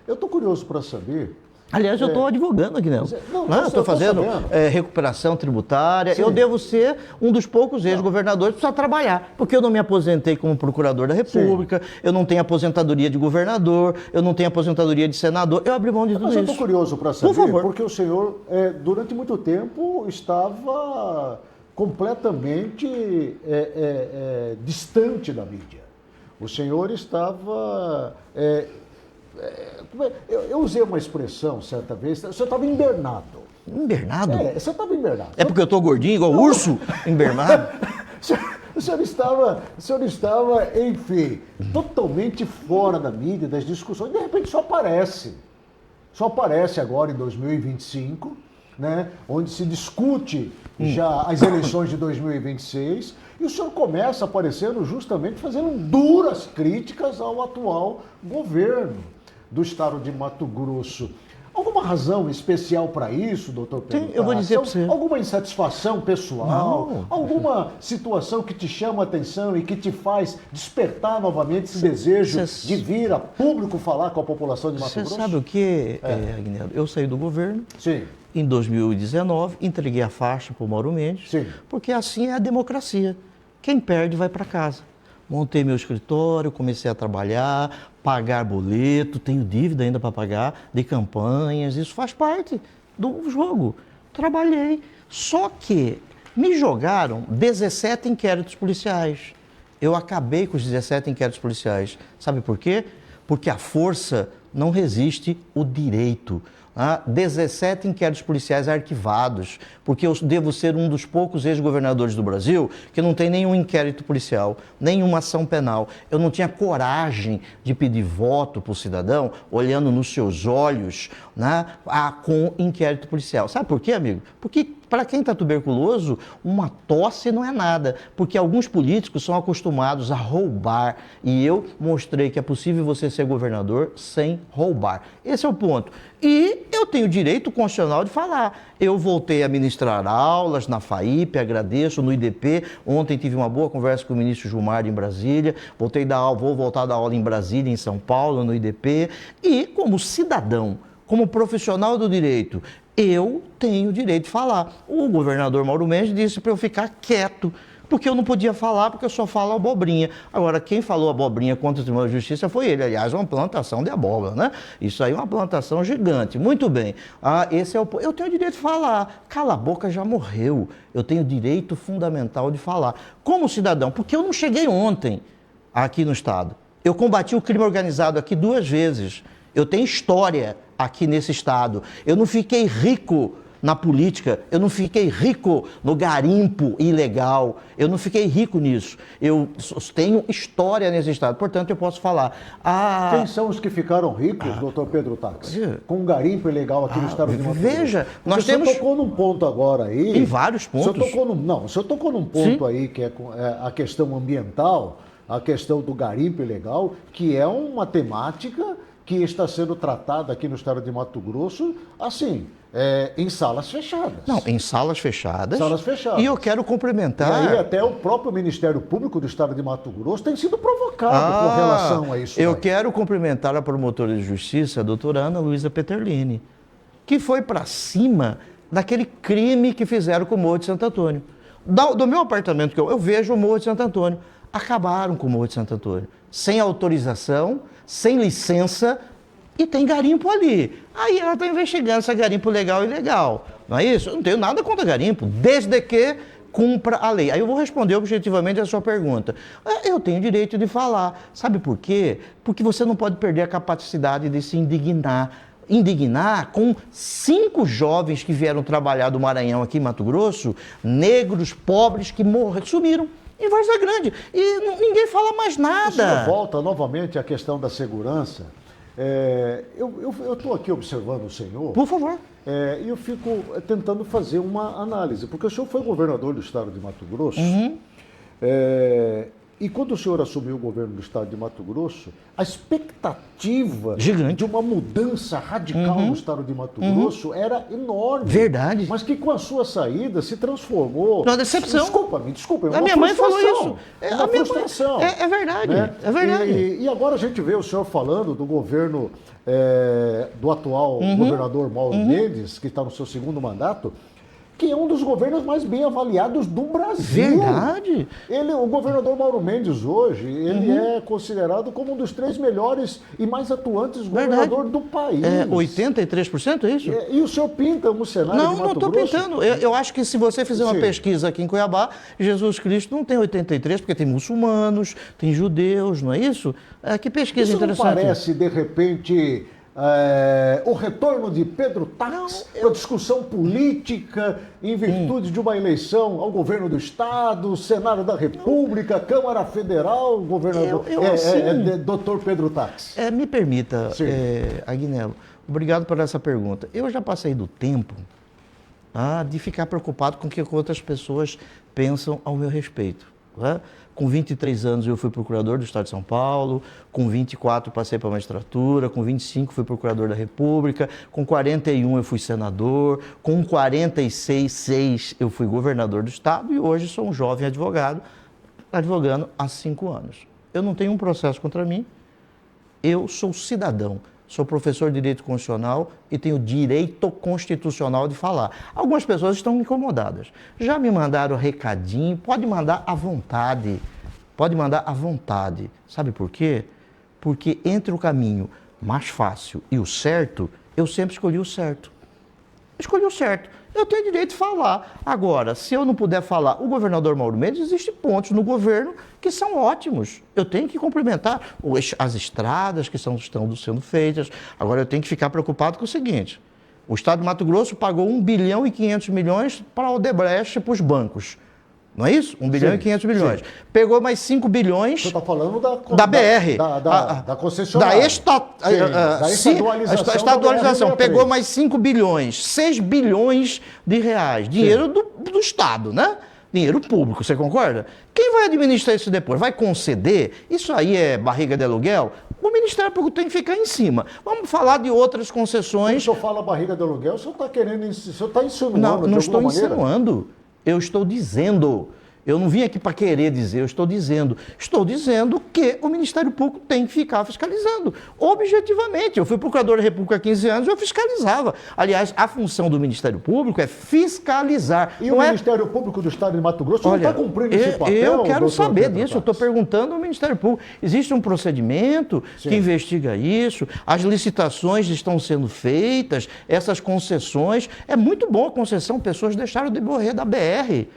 Eu estou curioso para saber Aliás, eu estou advogando aqui, não. Eu estou fazendo recuperação tributária. Sim. Eu devo ser um dos poucos ex-governadores que precisa trabalhar, porque eu não me aposentei como procurador da República, sim, eu não tenho aposentadoria de governador, eu não tenho aposentadoria de senador. Eu abri mão de tudo isso. Mas eu estou curioso para saber, por favor, porque o senhor, durante muito tempo, estava completamente distante da mídia. O senhor estava... Eu usei uma expressão certa vez, você estava invernado. Invernado? Você estava invernado. É porque eu estou gordinho, igual urso, invernado? O senhor estava, enfim, totalmente fora da mídia, das discussões, de repente só aparece agora em 2025, né, onde se discute já as eleições de 2026, e o senhor começa aparecendo justamente fazendo duras críticas ao atual governo do estado de Mato Grosso. Alguma razão especial para isso, doutor Pedro? Eu vou dizer para você. Alguma insatisfação pessoal? Não. Alguma situação que te chama a atenção e que te faz despertar novamente esse desejo de vir a público falar com a população de Mato Grosso? Você sabe o que, Agnello? Eu saí do governo. Sim. Em 2019, entreguei a faixa para o Mauro Mendes, sim, porque assim é a democracia. Quem perde vai para casa. Montei meu escritório, comecei a trabalhar, pagar boleto, tenho dívida ainda para pagar de campanhas, isso faz parte do jogo. Trabalhei, só que me jogaram 17 inquéritos policiais. Eu acabei com os 17 inquéritos policiais. Sabe por quê? Porque a força não resiste o direito. 17 inquéritos policiais arquivados, porque eu devo ser um dos poucos ex-governadores do Brasil que não tem nenhum inquérito policial, nenhuma ação penal. Eu não tinha coragem de pedir voto para o cidadão, olhando nos seus olhos, com inquérito policial. Sabe por quê, amigo? Porque para quem está tuberculoso, uma tosse não é nada, porque alguns políticos são acostumados a roubar, e eu mostrei que é possível você ser governador sem roubar. Esse é o ponto. E eu tenho direito constitucional de falar. Eu voltei a ministrar aulas na FAIP, agradeço, no IDP. Ontem tive uma boa conversa com o ministro Gilmar em Brasília. Vou voltar a dar aula em Brasília, em São Paulo, no IDP. E como cidadão, como profissional do direito, eu tenho direito de falar. O governador Mauro Mendes disse para eu ficar quieto, porque eu não podia falar, porque eu só falo abobrinha. Agora, quem falou abobrinha contra o Tribunal de Justiça foi ele. Aliás, uma plantação de abóbora, né? Isso aí é uma plantação gigante. Muito bem. Eu tenho direito de falar. Cala a boca já morreu. Eu tenho direito fundamental de falar. Como cidadão, porque eu não cheguei ontem aqui no Estado. Eu combati o crime organizado aqui 2 vezes. Eu tenho história aqui nesse Estado. Eu não fiquei rico na política, eu não fiquei rico no garimpo ilegal, eu não fiquei rico nisso. Eu tenho história nesse Estado, portanto eu posso falar. Quem são os que ficaram ricos, doutor Pedro Táxi, com garimpo ilegal aqui no Estado de Mato Grosso? Veja, nós temos... O senhor tocou num ponto agora aí... Tem vários pontos. O senhor tocou num ponto, sim, aí, que é a questão ambiental, a questão do garimpo ilegal, que é uma temática que está sendo tratada aqui no Estado de Mato Grosso, assim... em salas fechadas. Não, em salas fechadas. Salas fechadas. E eu quero complementar... E aí até o próprio Ministério Público do Estado de Mato Grosso tem sido provocado com relação a isso. Eu quero complementar a promotora de justiça, a doutora Ana Luísa Peterlini, que foi para cima daquele crime que fizeram com o Morro de Santo Antônio. Do meu apartamento, que eu vejo o Morro de Santo Antônio, acabaram com o Morro de Santo Antônio. Sem autorização, sem licença, e tem garimpo ali. Aí ela está investigando se é garimpo legal ou ilegal. Não é isso? Eu não tenho nada contra garimpo, desde que cumpra a lei. Aí eu vou responder objetivamente a sua pergunta. Eu tenho direito de falar. Sabe por quê? Porque você não pode perder a capacidade de se indignar. Indignar com 5 jovens que vieram trabalhar do Maranhão aqui em Mato Grosso, negros, pobres, que sumiram em Várzea Grande. E ninguém fala mais nada. O senhor volta novamente à questão da segurança. Eu estou aqui observando o senhor. Por favor. E eu fico tentando fazer uma análise, porque o senhor foi governador do Estado de Mato Grosso. Uhum. E quando o senhor assumiu o governo do estado de Mato Grosso, a expectativa Gigante. de uma mudança radical no estado de Mato Grosso era enorme. Verdade. Mas que com a sua saída se transformou... Uma decepção. Desculpa. A minha mãe falou isso. Uma frustração. É verdade, né? é verdade. E agora a gente vê o senhor falando do governo do atual governador Mauro Mendes, que está no seu segundo mandato, que é um dos governos mais bem avaliados do Brasil. Verdade. O governador Mauro Mendes hoje, ele é considerado como um dos 3 melhores e mais atuantes governadores do país. 83%, é isso? E o senhor pinta um cenário de Mato Não estou Grosso? pintando. Eu acho que se você fizer uma pesquisa aqui em Cuiabá, Jesus Cristo não tem 83%, porque tem muçulmanos, tem judeus, não é isso? Que pesquisa isso interessante. Não parece, de repente... o retorno de Pedro Tax para a discussão política em virtude de uma eleição ao governo do Estado, Senado da República, Câmara Federal, governador Dr. Pedro Tax. Me permita, Agnello, obrigado por essa pergunta. Eu já passei do tempo de ficar preocupado com o que outras pessoas pensam ao meu respeito. Né? Com 23 anos eu fui procurador do Estado de São Paulo, com 24 passei para a magistratura, com 25 fui procurador da República, com 41 eu fui senador, com 46 eu fui governador do Estado e hoje sou um jovem advogado, advogando há 5 anos. Eu não tenho um processo contra mim, eu sou cidadão. Sou professor de Direito Constitucional e tenho direito constitucional de falar. Algumas pessoas estão incomodadas. Já me mandaram recadinho, pode mandar à vontade. Pode mandar à vontade. Sabe por quê? Porque entre o caminho mais fácil e o certo, eu sempre escolhi o certo. Escolhi o certo. Eu tenho direito de falar. Agora, se eu não puder falar, o governador Mauro Mendes, existem pontos no governo que são ótimos. Eu tenho que cumprimentar as estradas que estão sendo feitas. Agora, eu tenho que ficar preocupado com o seguinte. O Estado de Mato Grosso pagou 1 bilhão e 500 milhões para a Odebrecht para os bancos. Não é isso? 1 bilhão e 500 milhões. Sim. Pegou mais 5 bilhões... Você está falando da BR. Da concessionária. Da estadualização. Pegou mais 5 bilhões, 6 bilhões de reais. Dinheiro do Estado, né? Dinheiro público, você concorda? Quem vai administrar isso depois? Vai conceder? Isso aí é barriga de aluguel? O Ministério Público tem que ficar em cima. Vamos falar de outras concessões... Quando o senhor fala barriga de aluguel, o senhor está querendo... O senhor está insinuando não estou insinuando. Eu estou dizendo, eu não vim aqui para querer dizer, eu estou dizendo que o Ministério Público tem que ficar fiscalizando, objetivamente. Eu fui procurador da República há 15 anos, eu fiscalizava. Aliás, a função do Ministério Público é fiscalizar. E o Ministério Público do Estado de Mato Grosso não está cumprindo esse papel? Eu quero saber disso, eu estou perguntando ao Ministério Público. Existe um procedimento que investiga isso, as licitações estão sendo feitas, essas concessões. É muito bom a concessão, pessoas deixaram de morrer da BR.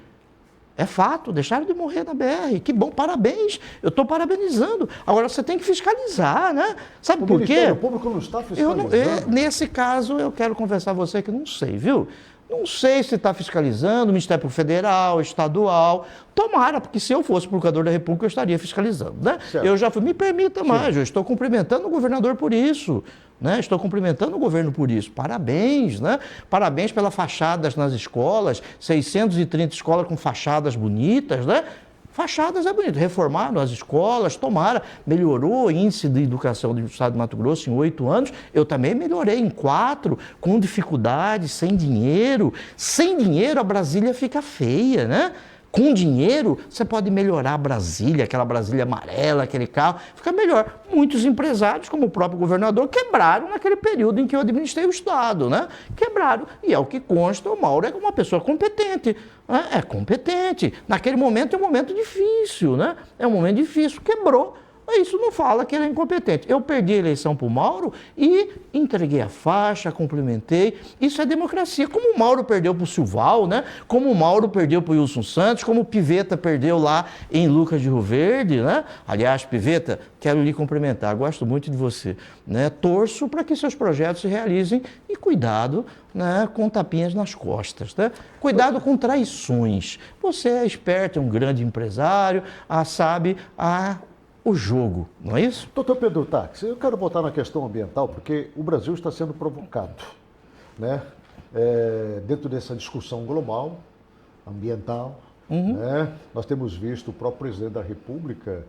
É fato, deixaram de morrer na BR. Que bom, parabéns. Eu estou parabenizando. Agora, você tem que fiscalizar, né? Sabe por quê? O Ministério Público não está fiscalizando. Nesse caso, eu quero conversar com você que não sei, viu? Não sei se está fiscalizando, o Ministério Público Federal, estadual. Tomara, porque se eu fosse procurador da República, eu estaria fiscalizando, né? Certo. Eu já fui, me permita mais, eu estou cumprimentando o governador por isso. Né? Estou cumprimentando o governo por isso. Parabéns, né? Parabéns pelas fachadas nas escolas, 630 escolas com fachadas bonitas, né? Fachadas é bonito. Reformaram as escolas, tomara, melhorou o índice de educação do Estado de Mato Grosso em 8 anos. Eu também melhorei em 4, com dificuldade, sem dinheiro. Sem dinheiro a Brasília fica feia, né? Com dinheiro, você pode melhorar a Brasília, aquela Brasília amarela, aquele carro, fica melhor. Muitos empresários, como o próprio governador, quebraram naquele período em que eu administrei o Estado, né? Quebraram. E é o que consta, o Mauro é uma pessoa competente. Né? É competente. Naquele momento é um momento difícil, né? É um momento difícil. Quebrou. Isso não fala que ele é incompetente. Eu perdi a eleição para o Mauro e entreguei a faixa, cumprimentei. Isso é democracia. Como o Mauro perdeu para o Silval, né? Como o Mauro perdeu para o Wilson Santos, como o Piveta perdeu lá em Lucas de Rio Verde, né? Aliás, Piveta, quero lhe cumprimentar, gosto muito de você, né? Torço para que seus projetos se realizem e cuidado, né, com tapinhas nas costas, né? Cuidado com traições. Você é esperto, é um grande empresário, sabe o jogo, não é isso? Doutor Pedro Tax, eu quero voltar na questão ambiental, porque o Brasil está sendo provocado, né? Dentro dessa discussão global, ambiental, né? Nós temos visto o próprio presidente da República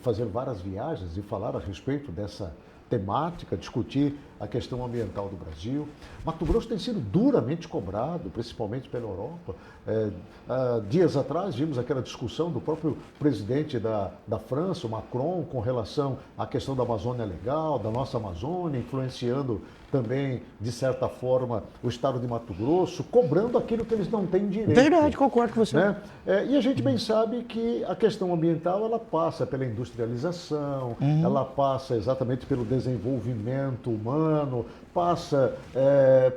fazer várias viagens e falar a respeito dessa temática, discutir a questão ambiental do Brasil. Mato Grosso tem sido duramente cobrado, principalmente pela Europa. Dias atrás vimos aquela discussão do próprio presidente da França, o Macron, com relação à questão da Amazônia Legal, da nossa Amazônia, influenciando também, de certa forma, o estado de Mato Grosso, cobrando aquilo que eles não têm direito. Verdade, concordo com você. Né? E a gente bem sabe que a questão ambiental, ela passa pela industrialização, ela passa exatamente pelo desenvolvimento humano, passa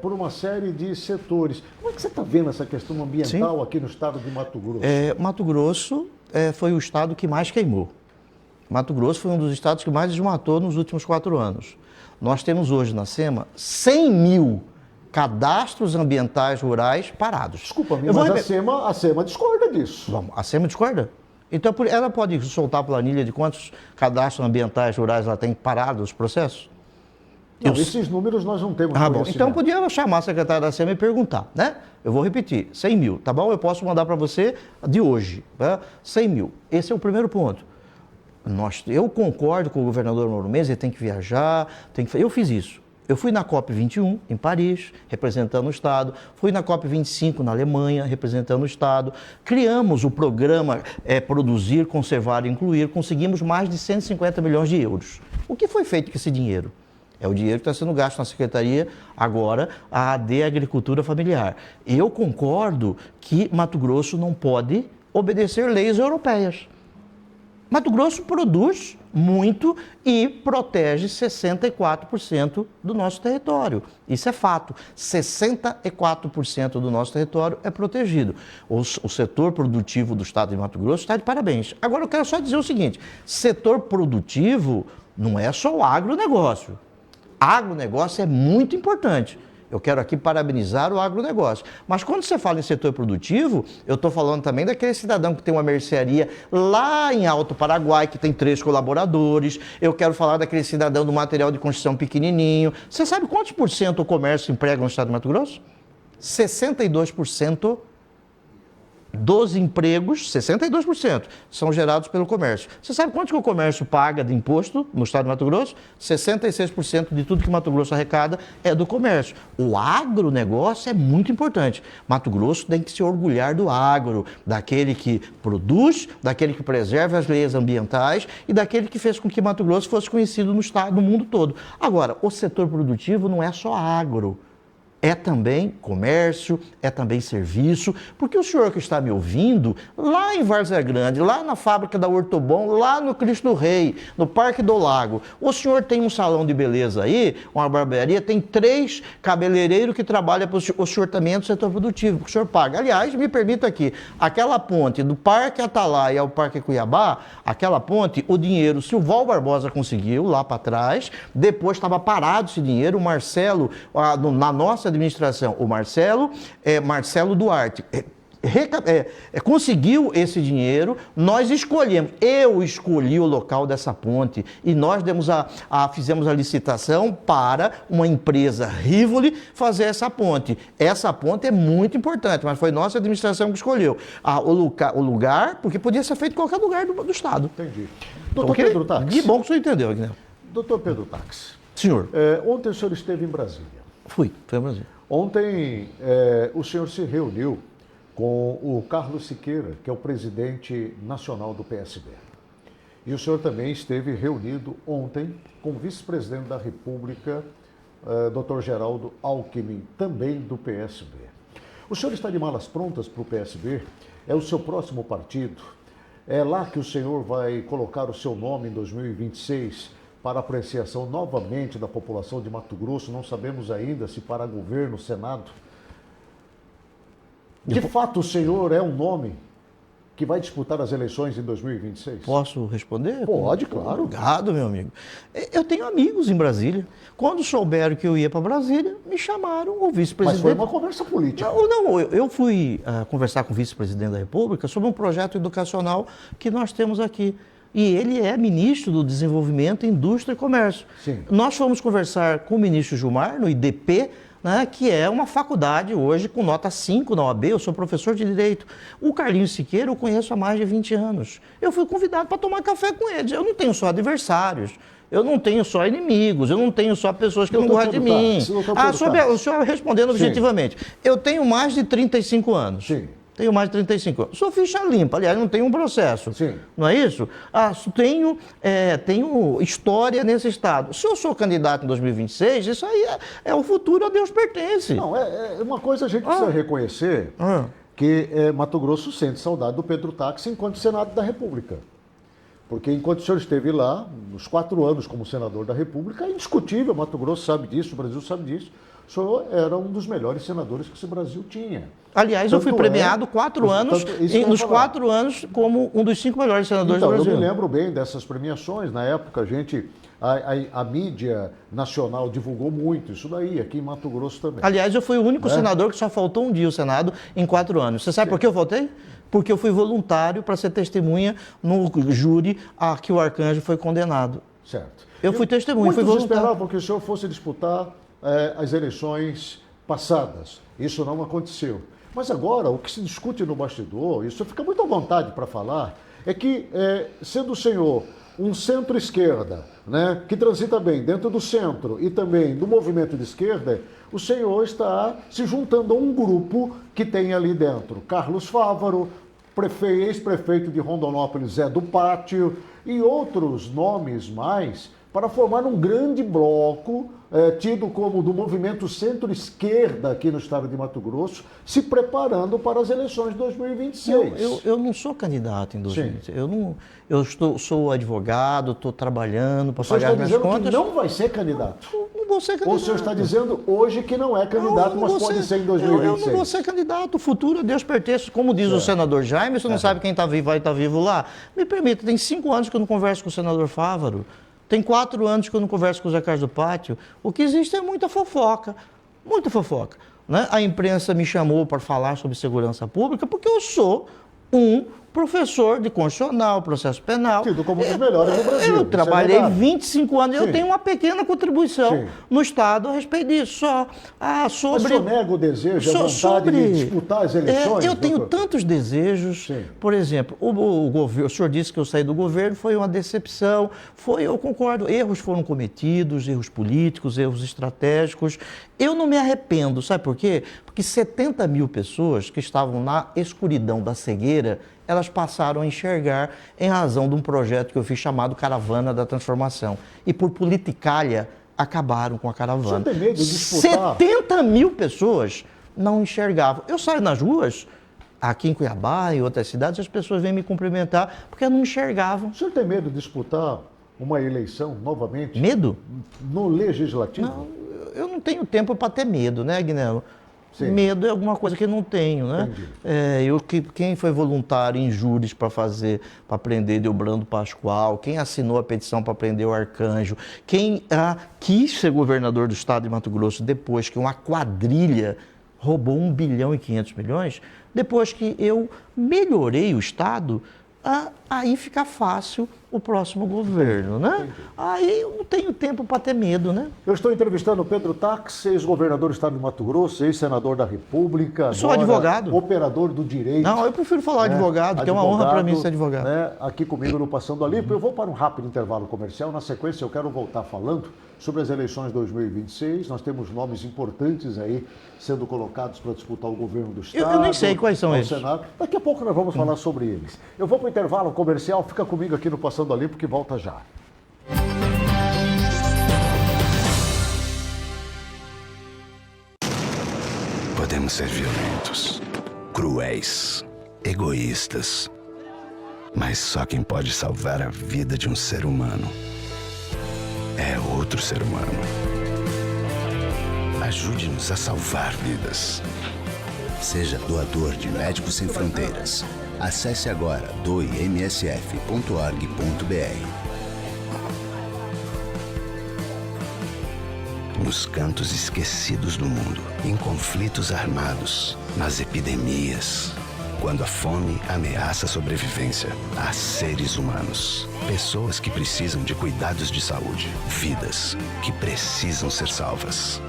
por uma série de setores. Como é que você está vendo essa questão ambiental aqui no estado de Mato Grosso? Mato Grosso foi o estado que mais queimou. Mato Grosso foi um dos estados que mais desmatou nos últimos 4 anos. Nós temos hoje na SEMA 100 mil cadastros ambientais rurais parados. Desculpa, mas a SEMA discorda disso. Vamos, a SEMA discorda? Então ela pode soltar a planilha de quantos cadastros ambientais rurais ela tem parados os processos? Não, esses números nós não temos. Bom, então podia chamar a secretária da SEMA e perguntar, né? Eu vou repetir, 100 mil, tá bom? Eu posso mandar para você de hoje, tá? 100 mil. Esse é o primeiro ponto. Eu concordo com o governador Mauro Mendes, ele tem que viajar, eu fiz isso. Eu fui na COP21 em Paris, representando o Estado, fui na COP25 na Alemanha, representando o Estado, criamos o programa Produzir, Conservar e Incluir, conseguimos mais de 150 milhões de euros. O que foi feito com esse dinheiro? É o dinheiro que está sendo gasto na Secretaria, agora, a AD Agricultura Familiar. Eu concordo que Mato Grosso não pode obedecer leis europeias. Mato Grosso produz muito e protege 64% do nosso território. Isso é fato. 64% do nosso território é protegido. O setor produtivo do estado de Mato Grosso está de parabéns. Agora eu quero só dizer o seguinte, setor produtivo não é só o agronegócio. Agronegócio é muito importante. Eu quero aqui parabenizar o agronegócio. Mas quando você fala em setor produtivo, eu estou falando também daquele cidadão que tem uma mercearia lá em Alto Paraguai, que tem 3 colaboradores. Eu quero falar daquele cidadão do material de construção pequenininho. Você sabe quantos por cento o comércio emprega no estado de Mato Grosso? 62% dos empregos, 62%, são gerados pelo comércio. Você sabe quanto que o comércio paga de imposto no estado de Mato Grosso? 66% de tudo que Mato Grosso arrecada é do comércio. O agronegócio é muito importante. Mato Grosso tem que se orgulhar do agro, daquele que produz, daquele que preserva as leis ambientais e daquele que fez com que Mato Grosso fosse conhecido no estado, no mundo todo. Agora, o setor produtivo não é só agro. É também comércio, é também serviço, porque o senhor que está me ouvindo, lá em Várzea Grande, lá na fábrica da Ortobon, lá no Cristo Rei, no Parque do Lago, o senhor tem um salão de beleza aí, uma barbearia, tem 3 cabeleireiros que trabalham para o senhor também é do setor produtivo, que o senhor paga. Aliás, me permita aqui, aquela ponte do Parque Atalaia ao Parque Cuiabá, aquela ponte, o dinheiro, se o Val Barbosa conseguiu lá para trás, depois estava parado esse dinheiro, o Marcelo, na nossa administração, o Marcelo Duarte, conseguiu esse dinheiro, nós escolhemos, eu escolhi o local dessa ponte e nós fizemos a licitação para uma empresa Rivoli fazer essa ponte. Essa ponte é muito importante, mas foi nossa administração que escolheu o lugar, porque podia ser feito em qualquer lugar do estado. Entendi. Doutor Pedro Tax. Que bom que o senhor entendeu, Guilherme. Doutor Pedro Tax. Senhor. Ontem o senhor esteve em Brasília. Fui em Brasília. Ontem o senhor se reuniu com o Carlos Siqueira, que é o presidente nacional do PSB. E o senhor também esteve reunido ontem com o vice-presidente da República, Dr. Geraldo Alckmin, também do PSB. O senhor está de malas prontas para o PSB? É o seu próximo partido? É lá que o senhor vai colocar o seu nome em 2026 para apreciação novamente da população de Mato Grosso? Não sabemos ainda se para governo, Senado. De fato, o senhor é um nome que vai disputar as eleições em 2026? Posso responder? Pode, claro. Obrigado, meu amigo. Eu tenho amigos em Brasília. Quando souberam que eu ia para Brasília, me chamaram o vice-presidente. Mas foi uma conversa política. Não, eu fui conversar com o vice-presidente da República sobre um projeto educacional que nós temos aqui. E ele é ministro do Desenvolvimento, Indústria e Comércio. Sim. Nós fomos conversar com o ministro Gilmar, no IDP, né, que é uma faculdade hoje com nota 5 na OAB, eu sou professor de Direito. O Carlinhos Siqueira eu conheço há mais de 20 anos. Eu fui convidado para tomar café com eles. Eu não tenho só adversários, eu não tenho só inimigos, eu não tenho só pessoas que não gostam de mim. O senhor respondendo objetivamente, eu tenho mais de 35 anos. Sim. Tenho mais de 35 anos. Sou ficha limpa, aliás, não tenho um processo. Sim. Não é isso? Tenho história nesse Estado. Se eu sou candidato em 2026, isso aí é o futuro, a Deus pertence. Não, é uma coisa a gente precisa reconhecer, que Mato Grosso sente saudade do Pedro Táxi enquanto Senado da República. Porque enquanto o senhor esteve lá, nos 4 anos como senador da República, é indiscutível, Mato Grosso sabe disso, o Brasil sabe disso, o senhor era um dos melhores senadores que esse Brasil tinha. Aliás, eu fui premiado 4 anos, nos 4 anos, como um dos 5 melhores senadores do Brasil. Eu me lembro bem dessas premiações. Na época, a mídia nacional divulgou muito isso daí, aqui em Mato Grosso também. Aliás, eu fui o único senador que só faltou um dia ao Senado em 4 anos. Você sabe por que eu faltei? Porque eu fui voluntário para ser testemunha no júri a que o Arcanjo foi condenado. Certo. Eu fui testemunha, fui voluntário. Muitos esperavam que o senhor fosse disputar as eleições passadas. Isso não aconteceu. Mas agora, o que se discute no bastidor, isso fica muito à vontade para falar, é que, sendo o senhor um centro-esquerda, né, que transita bem dentro do centro e também do movimento de esquerda, o senhor está se juntando a um grupo que tem ali dentro Carlos Fávaro, ex-prefeito de Rondonópolis, Zé do Pátio, e outros nomes mais, para formar um grande bloco, tido como do movimento centro-esquerda aqui no estado de Mato Grosso, se preparando para as eleições de 2026. Eu não sou candidato em 2026. Eu sou advogado, estou trabalhando para pagar minhas contas. O senhor está dizendo que não vai ser candidato? Não vou ser candidato. Ou o senhor está dizendo hoje que não é candidato, mas pode ser em 2026? Eu não vou ser candidato. O futuro a Deus pertence. Como diz o senador Jaime, você não sabe quem está vivo vai estar vivo lá. Me permita, tem 5 anos que eu não converso com o senador Fávaro. Tem 4 anos que eu não converso com o Zé Carlos do Pátio. O que existe é muita fofoca, né? A imprensa me chamou para falar sobre segurança pública porque eu sou um professor de constitucional, processo penal. Tido como um dos melhores do Brasil. Eu trabalhei 25 anos e eu tenho uma pequena contribuição no Estado a respeito disso. Mas o senhor nega o desejo, a vontade de disputar as eleições? Eu tenho tantos desejos. Por exemplo, o senhor disse que eu saí do governo, foi uma decepção. Eu concordo, erros foram cometidos, erros políticos, erros estratégicos. Eu não me arrependo, sabe por quê? Porque 70 mil pessoas que estavam na escuridão da cegueira, elas passaram a enxergar em razão de um projeto que eu fiz chamado Caravana da Transformação. E por politicalha, acabaram com a caravana. Você tem medo de disputar? 70 mil pessoas não enxergavam. Eu saio nas ruas, aqui em Cuiabá e outras cidades, as pessoas vêm me cumprimentar porque não enxergavam. O senhor tem medo de disputar uma eleição novamente? Medo? No Legislativo? Não, eu não tenho tempo para ter medo, né, Guilherme? Sim. Medo é alguma coisa que eu não tenho, né? Quem foi voluntário em júris para prender Delbrando Pascoal, quem assinou a petição para prender o Arcanjo, quem quis ser governador do estado de Mato Grosso depois que uma quadrilha roubou 1 bilhão e 500 milhões, depois que eu melhorei o estado, aí fica fácil o próximo governo, né? Entendi. Aí eu não tenho tempo para ter medo, né? Eu estou entrevistando o Pedro Táxi, ex-governador do estado de Mato Grosso, ex-senador da República. Sou advogado. Operador do direito. Não, eu prefiro falar advogado, que é uma honra para mim ser advogado. Né, aqui comigo no Passando a Limpo. Eu vou para um rápido intervalo comercial. Na sequência, eu quero voltar falando sobre as eleições de 2026. Nós temos nomes importantes aí sendo colocados para disputar o governo do estado. Eu nem sei quais são eles. Senado. Daqui a pouco nós vamos falar sobre eles. Eu vou para o intervalo comercial. Fica comigo aqui no Passando a Limpo, que volta já. Podemos ser violentos, cruéis, egoístas, mas só quem pode salvar a vida de um ser humano é outro ser humano. Ajude-nos a salvar vidas. Seja doador de Médicos Sem Fronteiras. Acesse agora doemsf.org.br. Nos cantos esquecidos do mundo, em conflitos armados, nas epidemias, quando a fome ameaça a sobrevivência, há seres humanos, pessoas que precisam de cuidados de saúde, vidas que precisam ser salvas.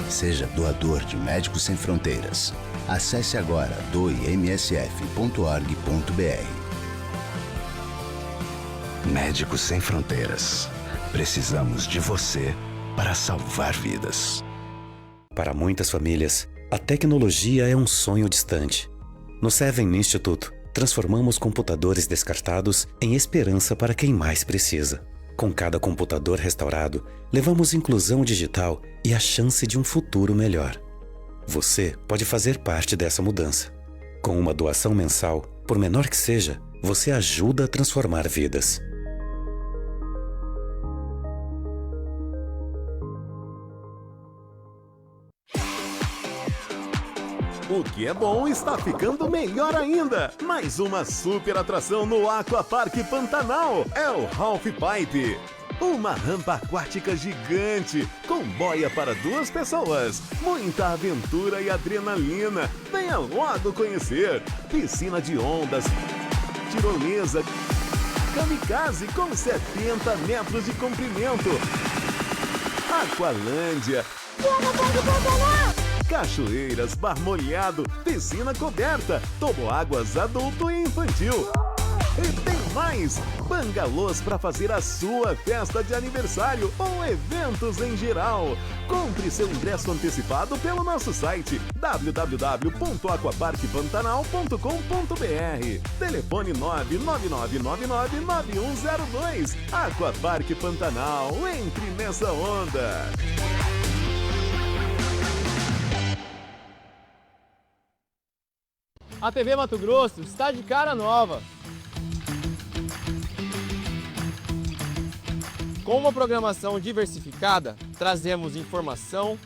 Seja doador de Médicos Sem Fronteiras. Acesse agora doemsf.org.br. Médicos Sem Fronteiras. Precisamos de você para salvar vidas. Para muitas famílias, a tecnologia é um sonho distante. No Seven Institute, transformamos computadores descartados em esperança para quem mais precisa. Com cada computador restaurado, levamos inclusão digital e a chance de um futuro melhor. Você pode fazer parte dessa mudança. Com uma doação mensal, por menor que seja, você ajuda a transformar vidas. O que é bom está ficando melhor ainda. Mais uma super atração no Aquapark Pantanal é o Half Pipe. Uma rampa aquática gigante, com boia para 2 pessoas. Muita aventura e adrenalina. Venha logo conhecer. Piscina de ondas, tirolesa, kamikaze com 70 metros de comprimento. Aqualândia. Cachoeiras, bar molhado, piscina coberta, toboáguas adulto e infantil. E tem mais! Bangalôs para fazer a sua festa de aniversário ou eventos em geral. Compre seu ingresso antecipado pelo nosso site www.aquaparkpantanal.com.br. Telefone 999999102. Aquapark Pantanal, entre nessa onda! A TV Mato Grosso está de cara nova. Com uma programação diversificada, trazemos informação,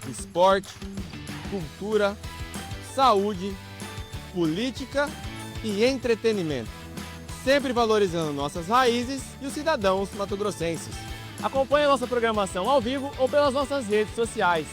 esporte, cultura, saúde, política e entretenimento, sempre valorizando nossas raízes e os cidadãos mato-grossenses. Acompanhe a nossa programação ao vivo ou pelas nossas redes sociais.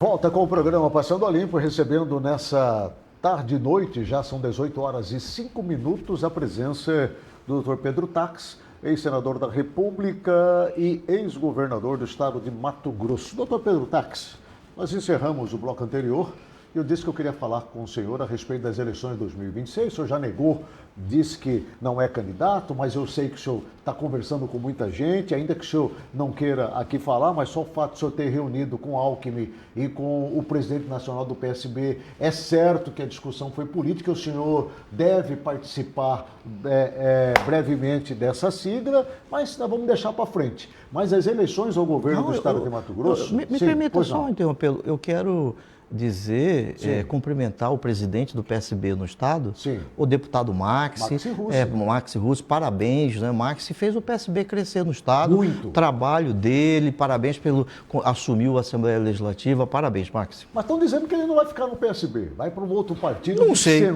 Volta com o programa Passando a Limpo, recebendo nessa tarde e noite, já são 18 horas e 5 minutos, a presença do Dr. Pedro Tax, ex-senador da República e ex-governador do estado de Mato Grosso. Dr. Pedro Tax, nós encerramos o bloco anterior e eu disse que eu queria falar com o senhor a respeito das eleições de 2026. O senhor já negou, disse que não é candidato, mas eu sei que o senhor está conversando com muita gente, ainda que o senhor não queira aqui falar, mas só o fato de o senhor ter reunido com Alckmin e com o presidente nacional do PSB, é certo que a discussão foi política, o senhor deve participar brevemente dessa sigla, mas nós vamos deixar para frente. Mas as eleições ao governo do estado de Mato Grosso... Me permita só interrompê-lo, eu quero dizer, cumprimentar o presidente do PSB no estado, o deputado Maxi Russo, parabéns, né? Maxi fez o PSB crescer no estado, muito. Trabalho dele, parabéns pelo assumiu a Assembleia Legislativa, parabéns, Maxi. Mas estão dizendo que ele não vai ficar no PSB, vai para um outro partido não sei.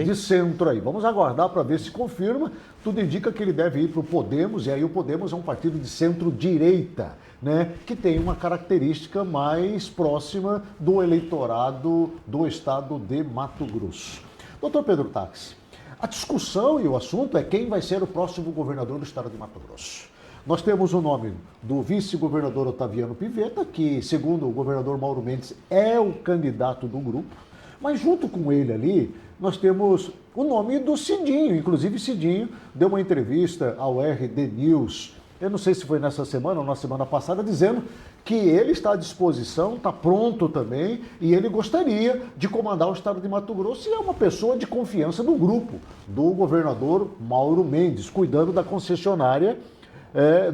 De centro aí. Vamos aguardar para ver se confirma. Tudo indica que ele deve ir para o Podemos, e aí o Podemos é um partido de centro-direita, né, que tem uma característica mais próxima do eleitorado do estado de Mato Grosso. Doutor Pedro Tax, a discussão e o assunto é quem vai ser o próximo governador do estado de Mato Grosso. Nós temos o nome do vice-governador Otaviano Pivetta, que, segundo o governador Mauro Mendes, é o candidato do grupo, mas junto com ele ali, nós temos o nome do Cidinho. Inclusive, Cidinho deu uma entrevista ao RD News, eu não sei se foi nessa semana ou na semana passada, dizendo que ele está à disposição, está pronto também, e ele gostaria de comandar o estado de Mato Grosso, e é uma pessoa de confiança do grupo, do governador Mauro Mendes, cuidando da concessionária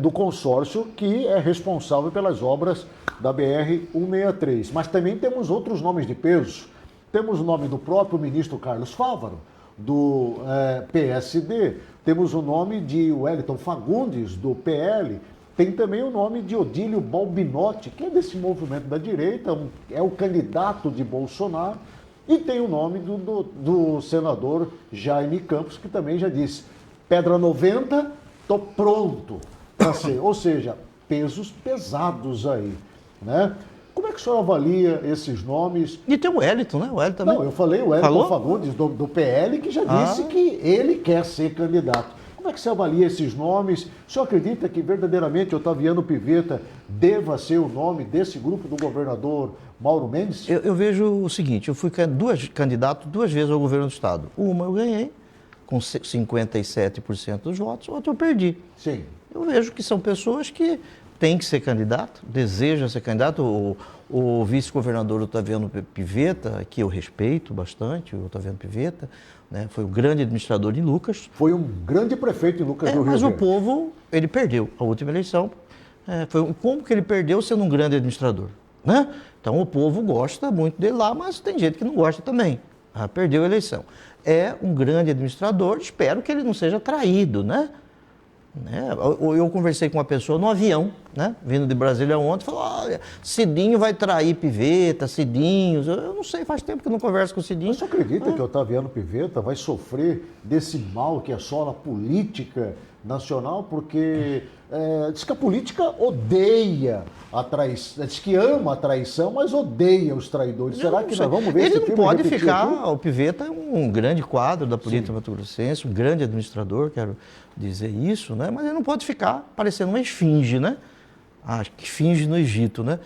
do consórcio que é responsável pelas obras da BR-163. Mas também temos outros nomes de peso. Temos o nome do próprio ministro Carlos Fávaro, do PSD, temos o nome de Wellington Fagundes, do PL, tem também o nome de Odílio Balbinotti, que é desse movimento da direita, é o candidato de Bolsonaro, e tem o nome do senador Jaime Campos, que também já disse, pedra 90, tô pronto para ser, ou seja, pesos pesados aí, né? Como é é que o senhor avalia esses nomes? E tem o Wellington, né? O Wellington também. Não, eu falei o Wellington Fagundes do PL, que já disse que ele quer ser candidato. Como é que você avalia esses nomes? O senhor acredita que verdadeiramente Otaviano Pivetta deva ser o nome desse grupo do governador Mauro Mendes? Eu vejo o seguinte, eu fui candidato 2 vezes ao governo do estado. Uma eu ganhei, com 57% dos votos, outra eu perdi. Sim. Eu vejo que são pessoas que têm que ser candidato, desejam ser candidato. O vice-governador Otaviano Pivetta, que eu respeito bastante, o Otaviano Pivetta, né, foi o grande administrador em Lucas. Foi um grande prefeito em Lucas do Rio Mas Verde. o povo, ele perdeu a última eleição. Como que ele perdeu sendo um grande administrador? Né? Então o povo gosta muito dele lá, mas tem gente que não gosta também. Perdeu a eleição. É um grande administrador, espero que ele não seja traído, né? Eu conversei com uma pessoa no avião, né? Vindo de Brasília ontem, falou, olha, Cidinho vai trair Pivetta, Cidinho, eu não sei, faz tempo que eu não converso com o Cidinho. Você acredita que Otaviano Pivetta vai sofrer desse mal que assola a política nacional? Porque diz que a política odeia a traição, diz que ama a traição, mas odeia os traidores. Será que nós vamos ver esse Ele filme não pode repetir ficar, aqui? o Pivetta é um grande quadro da política mato-grossense, um grande administrador, quero dizer isso, né? Mas ele não pode ficar parecendo uma esfinge, né? Que finge no Egito, né?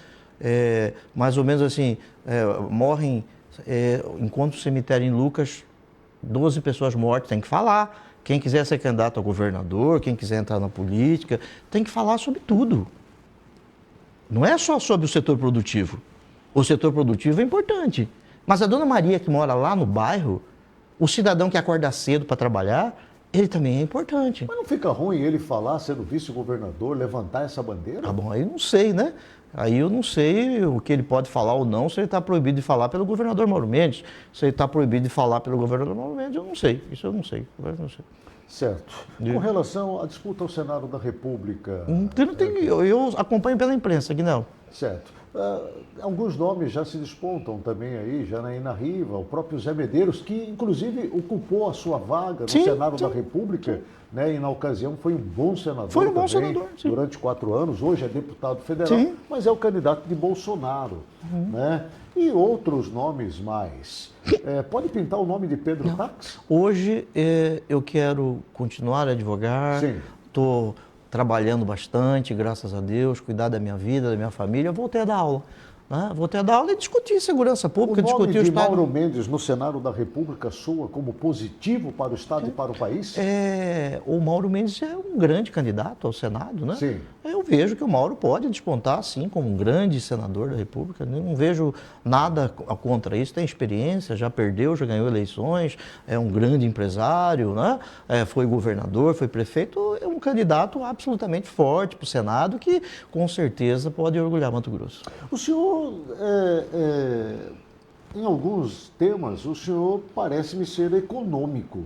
Mais ou menos assim, morrem, enquanto o cemitério em Lucas, 12 pessoas mortas, tem que falar. Quem quiser ser candidato a governador, quem quiser entrar na política, tem que falar sobre tudo. Não é só sobre o setor produtivo. O setor produtivo é importante. Mas a dona Maria que mora lá no bairro, o cidadão que acorda cedo para trabalhar, ele também é importante. Mas não fica ruim ele falar, sendo vice-governador, levantar essa bandeira? Tá bom, aí eu não sei, né? Aí eu não sei o que ele pode falar ou não, se ele está proibido de falar pelo governador Mauro Mendes. Se ele está proibido de falar pelo governador Mauro Mendes, eu não sei. Isso eu não sei. Certo. Com relação à disputa ao Senado da República... Eu acompanho pela imprensa, Guinel. Certo. Alguns nomes já se despontam também aí, Janaína Riva, o próprio Zé Medeiros, que inclusive ocupou a sua vaga no Senado da República, né, e na ocasião foi um bom senador durante 4 anos, hoje é deputado federal, mas é o candidato de Bolsonaro, né? E outros nomes mais. Pode pintar o nome de Pedro Tax? Hoje eu quero continuar a advogar, estou trabalhando bastante, graças a Deus, cuidar da minha vida, da minha família. Eu voltei a dar aula. Né? Voltei a dar aula e discutir segurança pública, discutir o Estado. O nome de Mauro Mendes no Senado da República soa como positivo para o Estado e para o país? O Mauro Mendes é um grande candidato ao Senado, né? Sim. Eu vejo que o Mauro pode despontar, sim, como um grande senador da República. Eu não vejo nada contra isso. Tem experiência, já perdeu, já ganhou eleições, é um grande empresário, né? Foi governador, foi prefeito. É um candidato absolutamente forte para o Senado que, com certeza, pode orgulhar Mato Grosso. O senhor, em alguns temas, o senhor parece-me ser econômico,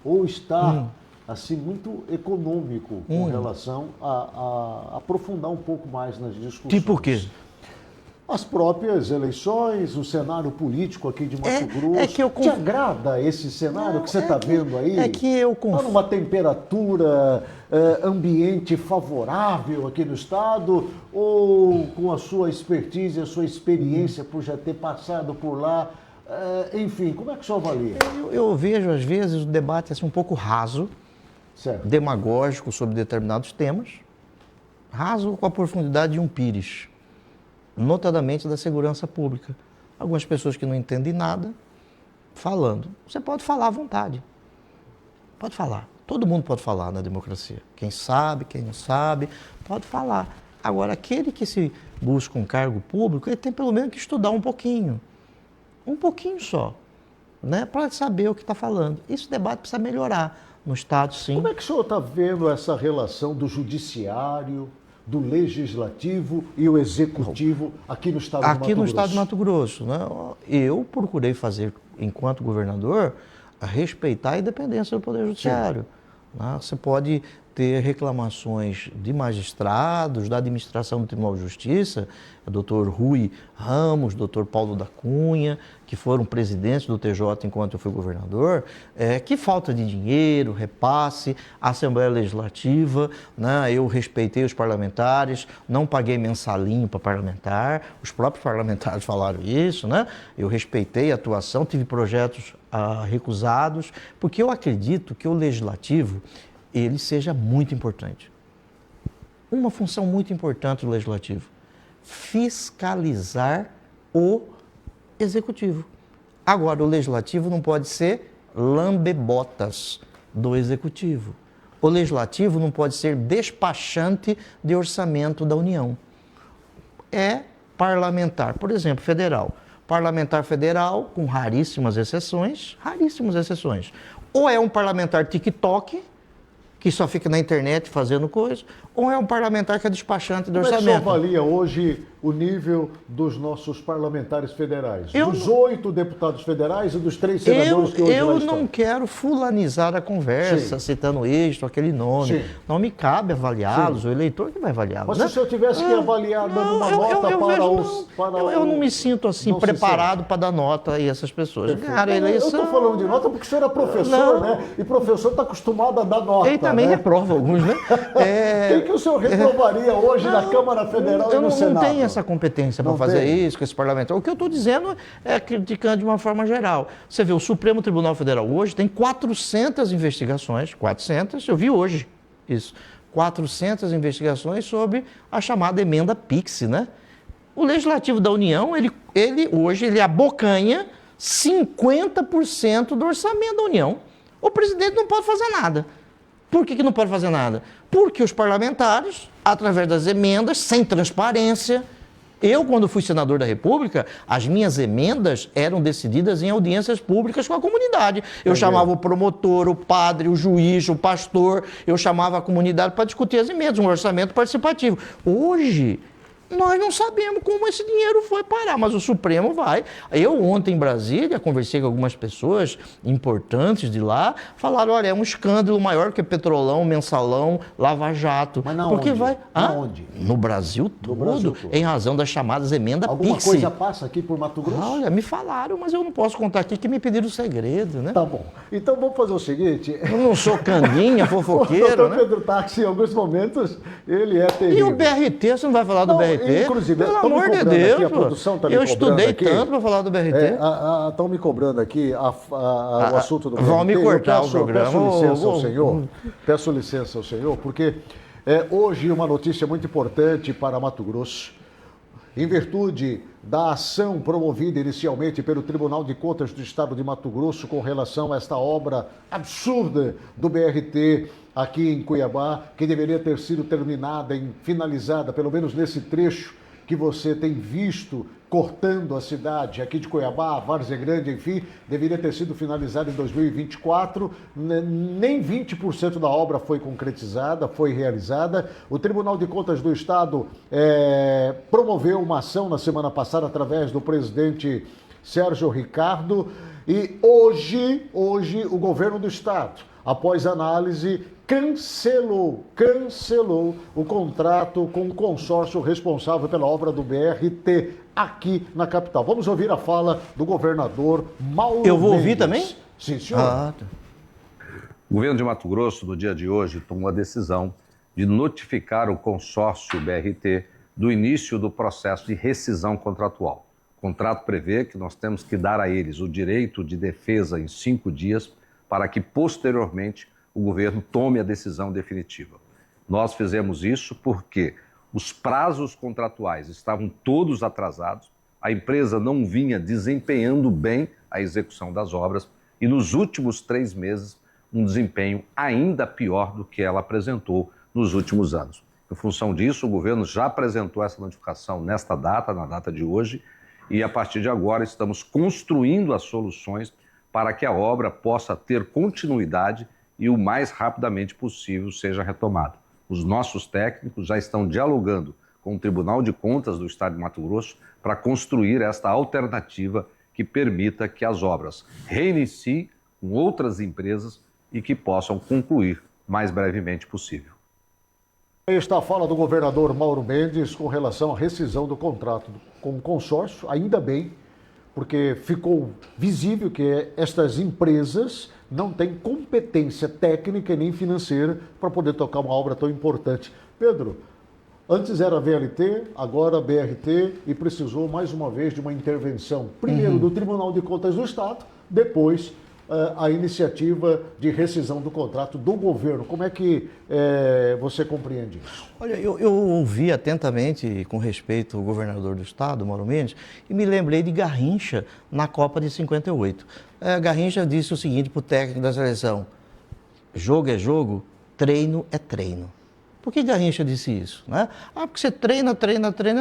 ou está assim, muito econômico com relação a aprofundar um pouco mais nas discussões. Tipo o quê? As próprias eleições, o cenário político aqui de Mato Grosso. Te agrada esse cenário que você está vendo aí? Está numa temperatura, ambiente favorável aqui no Estado, ou com a sua expertise, a sua experiência por já ter passado por lá, enfim, como é que o senhor avalia? Eu vejo, às vezes, o debate assim, um pouco raso, demagógico sobre determinados temas, raso com a profundidade de um pires, notadamente da segurança pública. Algumas pessoas que não entendem nada, falando. Você pode falar à vontade. Pode falar. Todo mundo pode falar na democracia. Quem sabe, quem não sabe, pode falar. Agora, aquele que se busca um cargo público, ele tem pelo menos que estudar um pouquinho só, né, para saber o que está falando. Esse debate precisa melhorar no Estado, sim. Como é que o senhor está vendo essa relação do judiciário, do legislativo e o executivo aqui no Estado de Mato Grosso? Aqui no Estado de Mato Grosso, né, eu procurei fazer, enquanto governador, a respeitar a independência do Poder Judiciário. né? Você pode ter reclamações de magistrados, da administração do Tribunal de Justiça, o doutor Rui Ramos, doutor Paulo da Cunha, que foram presidentes do TJ enquanto eu fui governador, que falta de dinheiro, repasse, a Assembleia Legislativa, né? Eu respeitei os parlamentares, não paguei mensalinho para parlamentar, os próprios parlamentares falaram isso, né? Eu respeitei a atuação, tive projetos recusados, porque eu acredito que o Legislativo ele seja muito importante. Uma função muito importante do Legislativo, fiscalizar o Executivo. Agora, o Legislativo não pode ser lambebotas do Executivo. O Legislativo não pode ser despachante de orçamento da União. É parlamentar, por exemplo, federal. Parlamentar federal, com raríssimas exceções, ou é um parlamentar TikTok, que só fica na internet fazendo coisa, ou é um parlamentar que é despachante de orçamento. Como é que você avalia hoje o nível dos nossos parlamentares federais? Dos 8 deputados federais e dos 3 senadores que hoje lá estão. Eu não quero fulanizar a conversa, citando isto, aquele nome. Sim. Não me cabe avaliá-los, o eleitor que vai avaliá-los. Mas né? se eu tivesse que avaliar dando uma nota eu não me sinto assim preparado para dar nota a essem pessoas. Cara, eu estou falando de nota porque o senhor é professor, né? E professor está acostumado a dar nota. Ele também reprova alguns, né? Quem que o senhor reprovaria hoje na Câmara Federal e no Senado? Eu não tenho essa competência para fazer isso com esse parlamentar. O que eu estou dizendo é criticando de uma forma geral. Você vê, o Supremo Tribunal Federal hoje tem 400 investigações, 400, eu vi hoje isso, 400 investigações sobre a chamada emenda PIX, né? O Legislativo da União, ele hoje abocanha 50% do orçamento da União. O presidente não pode fazer nada. Por que não pode fazer nada? Porque os parlamentares, através das emendas, sem transparência. Eu, quando fui senador da República, as minhas emendas eram decididas em audiências públicas com a comunidade. Eu chamava o promotor, o padre, o juiz, o pastor, eu chamava a comunidade para discutir as emendas, um orçamento participativo. Hoje, nós não sabemos como esse dinheiro foi parar, mas o Supremo vai. Eu ontem em Brasília conversei com algumas pessoas importantes de lá, falaram, olha, é um escândalo maior que Petrolão, Mensalão, Lava Jato. Mas porque onde? Vai... Onde? No Brasil todo, em razão das chamadas emendas PIX. Alguma coisa passa aqui por Mato Grosso? Olha, me falaram, mas eu não posso contar aqui que me pediram segredo, né? Tá bom. Então vamos fazer o seguinte... Eu não sou canguinha, fofoqueiro, né? O Pedro Táxi, em alguns momentos, ele é terrível. E o BRT, você não vai falar do BRT? Inclusive, pelo amor de Deus, aqui, a produção tá me eu estudei aqui, tanto para falar do BRT. Estão me cobrando aqui o assunto do BRT. Vão me cortar o programa. Peço licença ao senhor, porque hoje uma notícia muito importante para Mato Grosso. Em virtude da ação promovida inicialmente pelo Tribunal de Contas do Estado de Mato Grosso com relação a esta obra absurda do BRT aqui em Cuiabá, que deveria ter sido terminada e finalizada, pelo menos nesse trecho que você tem visto cortando a cidade aqui de Cuiabá, Várzea Grande, enfim, deveria ter sido finalizada em 2024, nem 20% da obra foi concretizada, foi realizada. O Tribunal de Contas do Estado promoveu uma ação na semana passada através do presidente Sérgio Ricardo e hoje o governo do Estado, após análise, cancelou o contrato com o consórcio responsável pela obra do BRT aqui na capital. Vamos ouvir a fala do governador Mauro Eu vou Mendes. ouvir também? Sim, senhor. Tá. O governo de Mato Grosso, no dia de hoje, tomou a decisão de notificar o consórcio BRT do início do processo de rescisão contratual. O contrato prevê que nós temos que dar a eles o direito de defesa em 5 dias para que, posteriormente, o governo tome a decisão definitiva. Nós fizemos isso porque os prazos contratuais estavam todos atrasados, a empresa não vinha desempenhando bem a execução das obras e nos últimos 3 meses um desempenho ainda pior do que ela apresentou nos últimos anos. Em função disso, o governo já apresentou essa notificação nesta data, na data de hoje, e a partir de agora estamos construindo as soluções para que a obra possa ter continuidade e o mais rapidamente possível seja retomada. Os nossos técnicos já estão dialogando com o Tribunal de Contas do Estado de Mato Grosso para construir esta alternativa que permita que as obras reiniciem com outras empresas e que possam concluir mais brevemente possível. Aí está a fala do governador Mauro Mendes com relação à rescisão do contrato com o consórcio, ainda bem, porque ficou visível que estas empresas não têm competência técnica nem financeira para poder tocar uma obra tão importante. Pedro, antes era VLT, agora BRT e precisou mais uma vez de uma intervenção, primeiro do Tribunal de Contas do Estado, depois a iniciativa de rescisão do contrato do governo. Como é que você compreende isso? Olha, eu ouvi atentamente, com respeito ao governador do estado, Mauro Mendes, e me lembrei de Garrincha na Copa de 58. Garrincha disse o seguinte para o técnico da seleção: jogo é jogo, treino é treino. Por que Garrincha disse isso? Né? Porque você treina,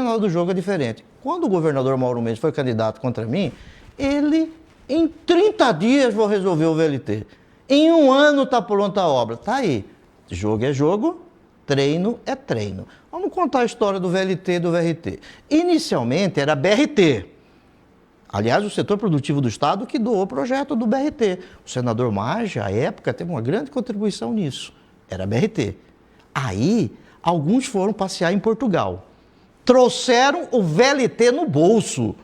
na hora do jogo é diferente. Quando o governador Mauro Mendes foi candidato contra mim, ele, em 30 dias, vou resolver o VLT. Em 1 ano está pronta a obra. Está aí. Jogo é jogo, treino é treino. Vamos contar a história do VLT e do VRT. Inicialmente era BRT. Aliás, o setor produtivo do Estado que doou o projeto do BRT. O senador Maggi, à época, teve uma grande contribuição nisso. Era BRT. Aí, alguns foram passear em Portugal. Trouxeram o VLT no bolso.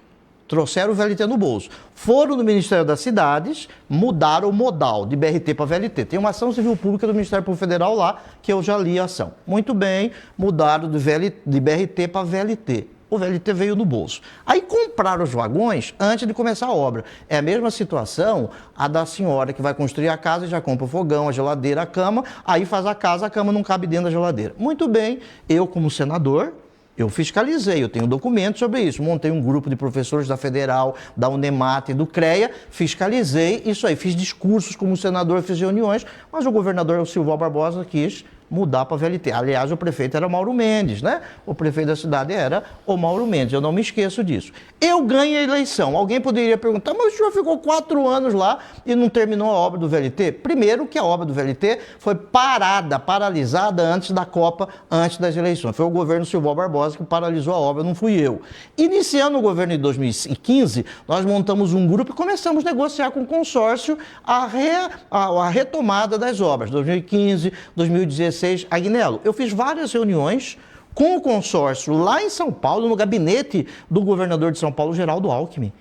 Foram no Ministério das Cidades, mudaram o modal de BRT para VLT. Tem uma ação civil pública do Ministério Público Federal lá, que eu já li a ação. Muito bem, mudaram de BRT para VLT. O VLT veio no bolso. Aí compraram os vagões antes de começar a obra. É a mesma situação a da senhora que vai construir a casa e já compra o fogão, a geladeira, a cama, aí faz a casa, a cama não cabe dentro da geladeira. Muito bem, eu como senador, eu fiscalizei, eu tenho documentos sobre isso. Montei um grupo de professores da Federal, da Unemat e do CREA, fiscalizei isso aí. Fiz discursos como senador, fiz reuniões, mas o governador Silval Barbosa quis mudar para VLT. Aliás, o prefeito era Mauro Mendes, né? O prefeito da cidade era o Mauro Mendes, eu não me esqueço disso. Eu ganhei a eleição. Alguém poderia perguntar, mas o senhor ficou 4 anos lá e não terminou a obra do VLT? Primeiro que a obra do VLT foi paralisada antes da Copa, antes das eleições. Foi o governo Silval Barbosa que paralisou a obra, não fui eu. Iniciando o governo em 2015, nós montamos um grupo e começamos a negociar com o consórcio a retomada das obras. 2015, 2016, Agnello, eu fiz várias reuniões com o consórcio lá em São Paulo, no gabinete do governador de São Paulo, Geraldo Alckmin.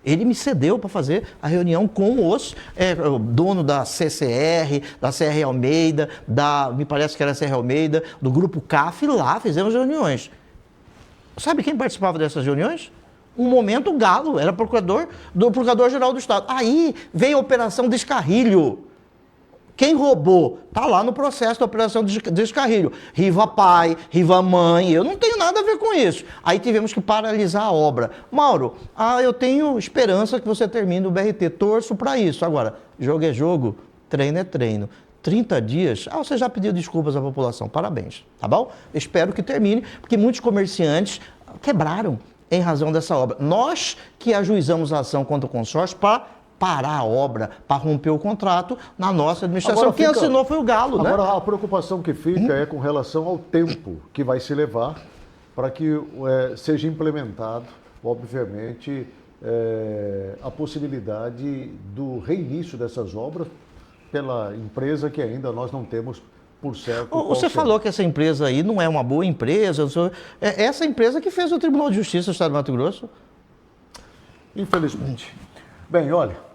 Ele me cedeu para fazer a reunião com os o dono da CCR, da CR Almeida, me parece que era a CR Almeida, do grupo CAF, lá fizemos reuniões. Sabe quem participava dessas reuniões? Um momento Galo, era procurador-geral do Estado. Aí veio a Operação Descarrilho. Quem roubou? Está lá no processo da Operação Descarrilho. Riva pai, Riva mãe, eu não tenho nada a ver com isso. Aí tivemos que paralisar a obra. Mauro, eu tenho esperança que você termine o BRT, torço para isso. Agora, jogo é jogo, treino é treino. 30 dias, você já pediu desculpas à população, parabéns, tá bom? Espero que termine, porque muitos comerciantes quebraram em razão dessa obra. Nós que ajuizamos a ação contra o consórcio para parar a obra, para romper o contrato na nossa administração. Quem assinou foi o Galo, né? Agora, a preocupação que fica é com relação ao tempo que vai se levar para que seja implementado, obviamente, a possibilidade do reinício dessas obras pela empresa que ainda nós não temos por certo. Você falou que essa empresa aí não é uma boa empresa, é essa empresa que fez o Tribunal de Justiça do Estado do Mato Grosso? Infelizmente. Bem, olha,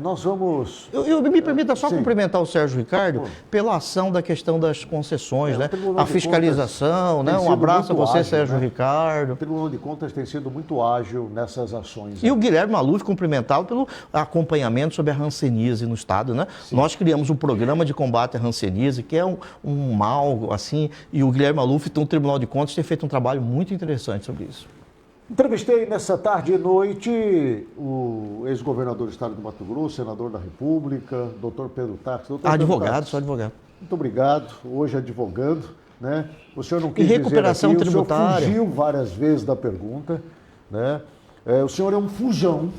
nós vamos... Me permita só cumprimentar o Sérgio Ricardo pela ação da questão das concessões, né? A fiscalização, né? Um abraço a você, ágil, Sérgio Ricardo. O Tribunal de Contas tem sido muito ágil nessas ações. E o Guilherme Maluf cumprimentado pelo acompanhamento sobre a hanseníase no Estado, né? Sim. Nós criamos um programa de combate à hanseníase, que é um mal, assim, e o Guilherme Maluf, então, o Tribunal de Contas, tem feito um trabalho muito interessante sobre isso. Entrevistei nessa tarde e noite o ex-governador do Estado do Mato Grosso, senador da República, doutor Pedro Táxi. Advogado, sou advogado. Muito obrigado, hoje advogando, né? O senhor não quis recuperação dizer aqui, tributária. O senhor fugiu várias vezes da pergunta, né? O senhor é um fujão,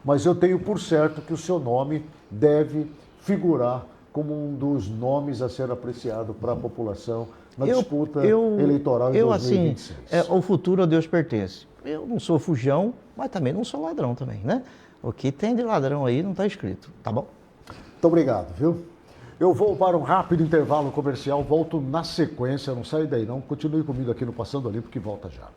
mas eu tenho por certo que o seu nome deve figurar como um dos nomes a ser apreciado para a população na disputa eleitoral em 2026. O futuro a Deus pertence. Eu não sou fujão, mas também não sou ladrão também, né? O que tem de ladrão aí não está escrito, tá bom? Muito obrigado, viu? Eu vou para um rápido intervalo comercial, volto na sequência, não sai daí não, continue comigo aqui no Passando a Limpo que volta já.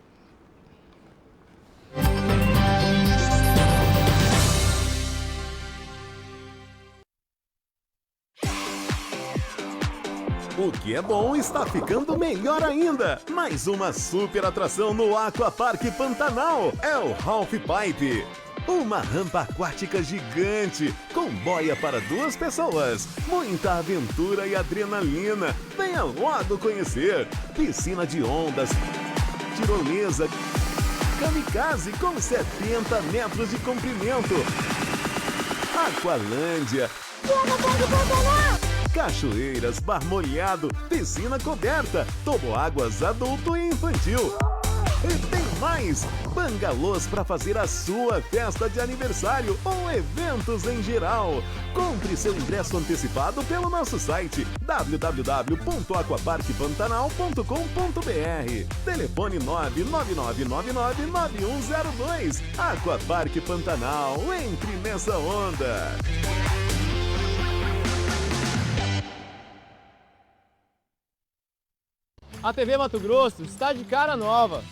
O que é bom está ficando melhor ainda. Mais uma super atração no Aquapark Pantanal é o Half Pipe. Uma rampa aquática gigante, com boia para 2 pessoas. Muita aventura e adrenalina. Venha logo conhecer. Piscina de ondas, tirolesa, kamikaze com 70 metros de comprimento. Aqualândia. Cachoeiras, bar molhado, piscina coberta, toboáguas adulto e infantil. E tem mais! Bangalôs para fazer a sua festa de aniversário ou eventos em geral. Compre seu ingresso antecipado pelo nosso site www.aquaparkpantanal.com.br. Telefone 999999102. Aquapark Pantanal, entre nessa onda! A TV Mato Grosso está de cara nova.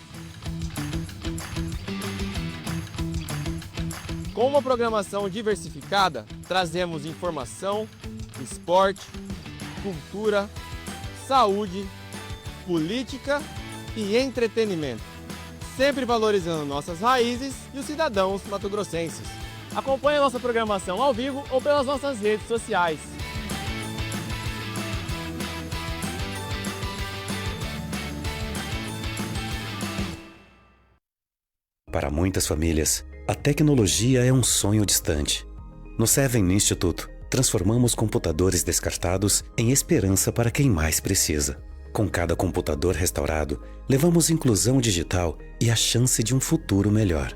Com uma programação diversificada, trazemos informação, esporte, cultura, saúde, política e entretenimento, sempre valorizando nossas raízes e os cidadãos mato-grossenses. Acompanhe a nossa programação ao vivo ou pelas nossas redes sociais. Para muitas famílias, a tecnologia é um sonho distante. No Seven Institute, transformamos computadores descartados em esperança para quem mais precisa. Com cada computador restaurado, levamos inclusão digital e a chance de um futuro melhor.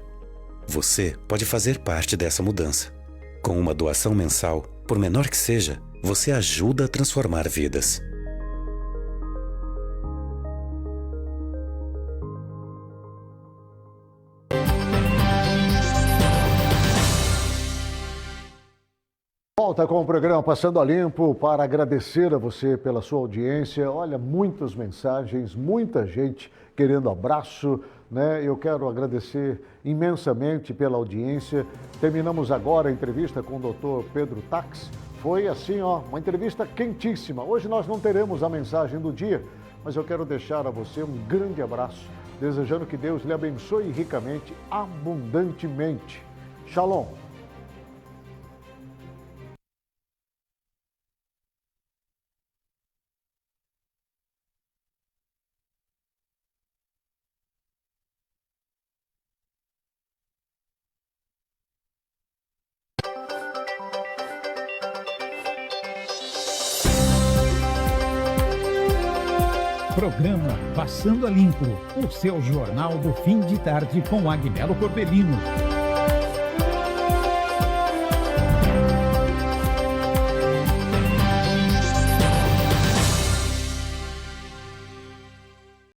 Você pode fazer parte dessa mudança. Com uma doação mensal, por menor que seja, você ajuda a transformar vidas. Volta com o programa Passando a Limpo para agradecer a você pela sua audiência. Olha, muitas mensagens, muita gente querendo abraço, né? Eu quero agradecer imensamente pela audiência. Terminamos agora a entrevista com o Dr. Pedro Tax. Foi assim, ó, uma entrevista quentíssima. Hoje nós não teremos a mensagem do dia, mas eu quero deixar a você um grande abraço, desejando que Deus lhe abençoe ricamente, abundantemente. Shalom. Programa Passando a Limpo, o seu jornal do fim de tarde com Agnello Corbellino.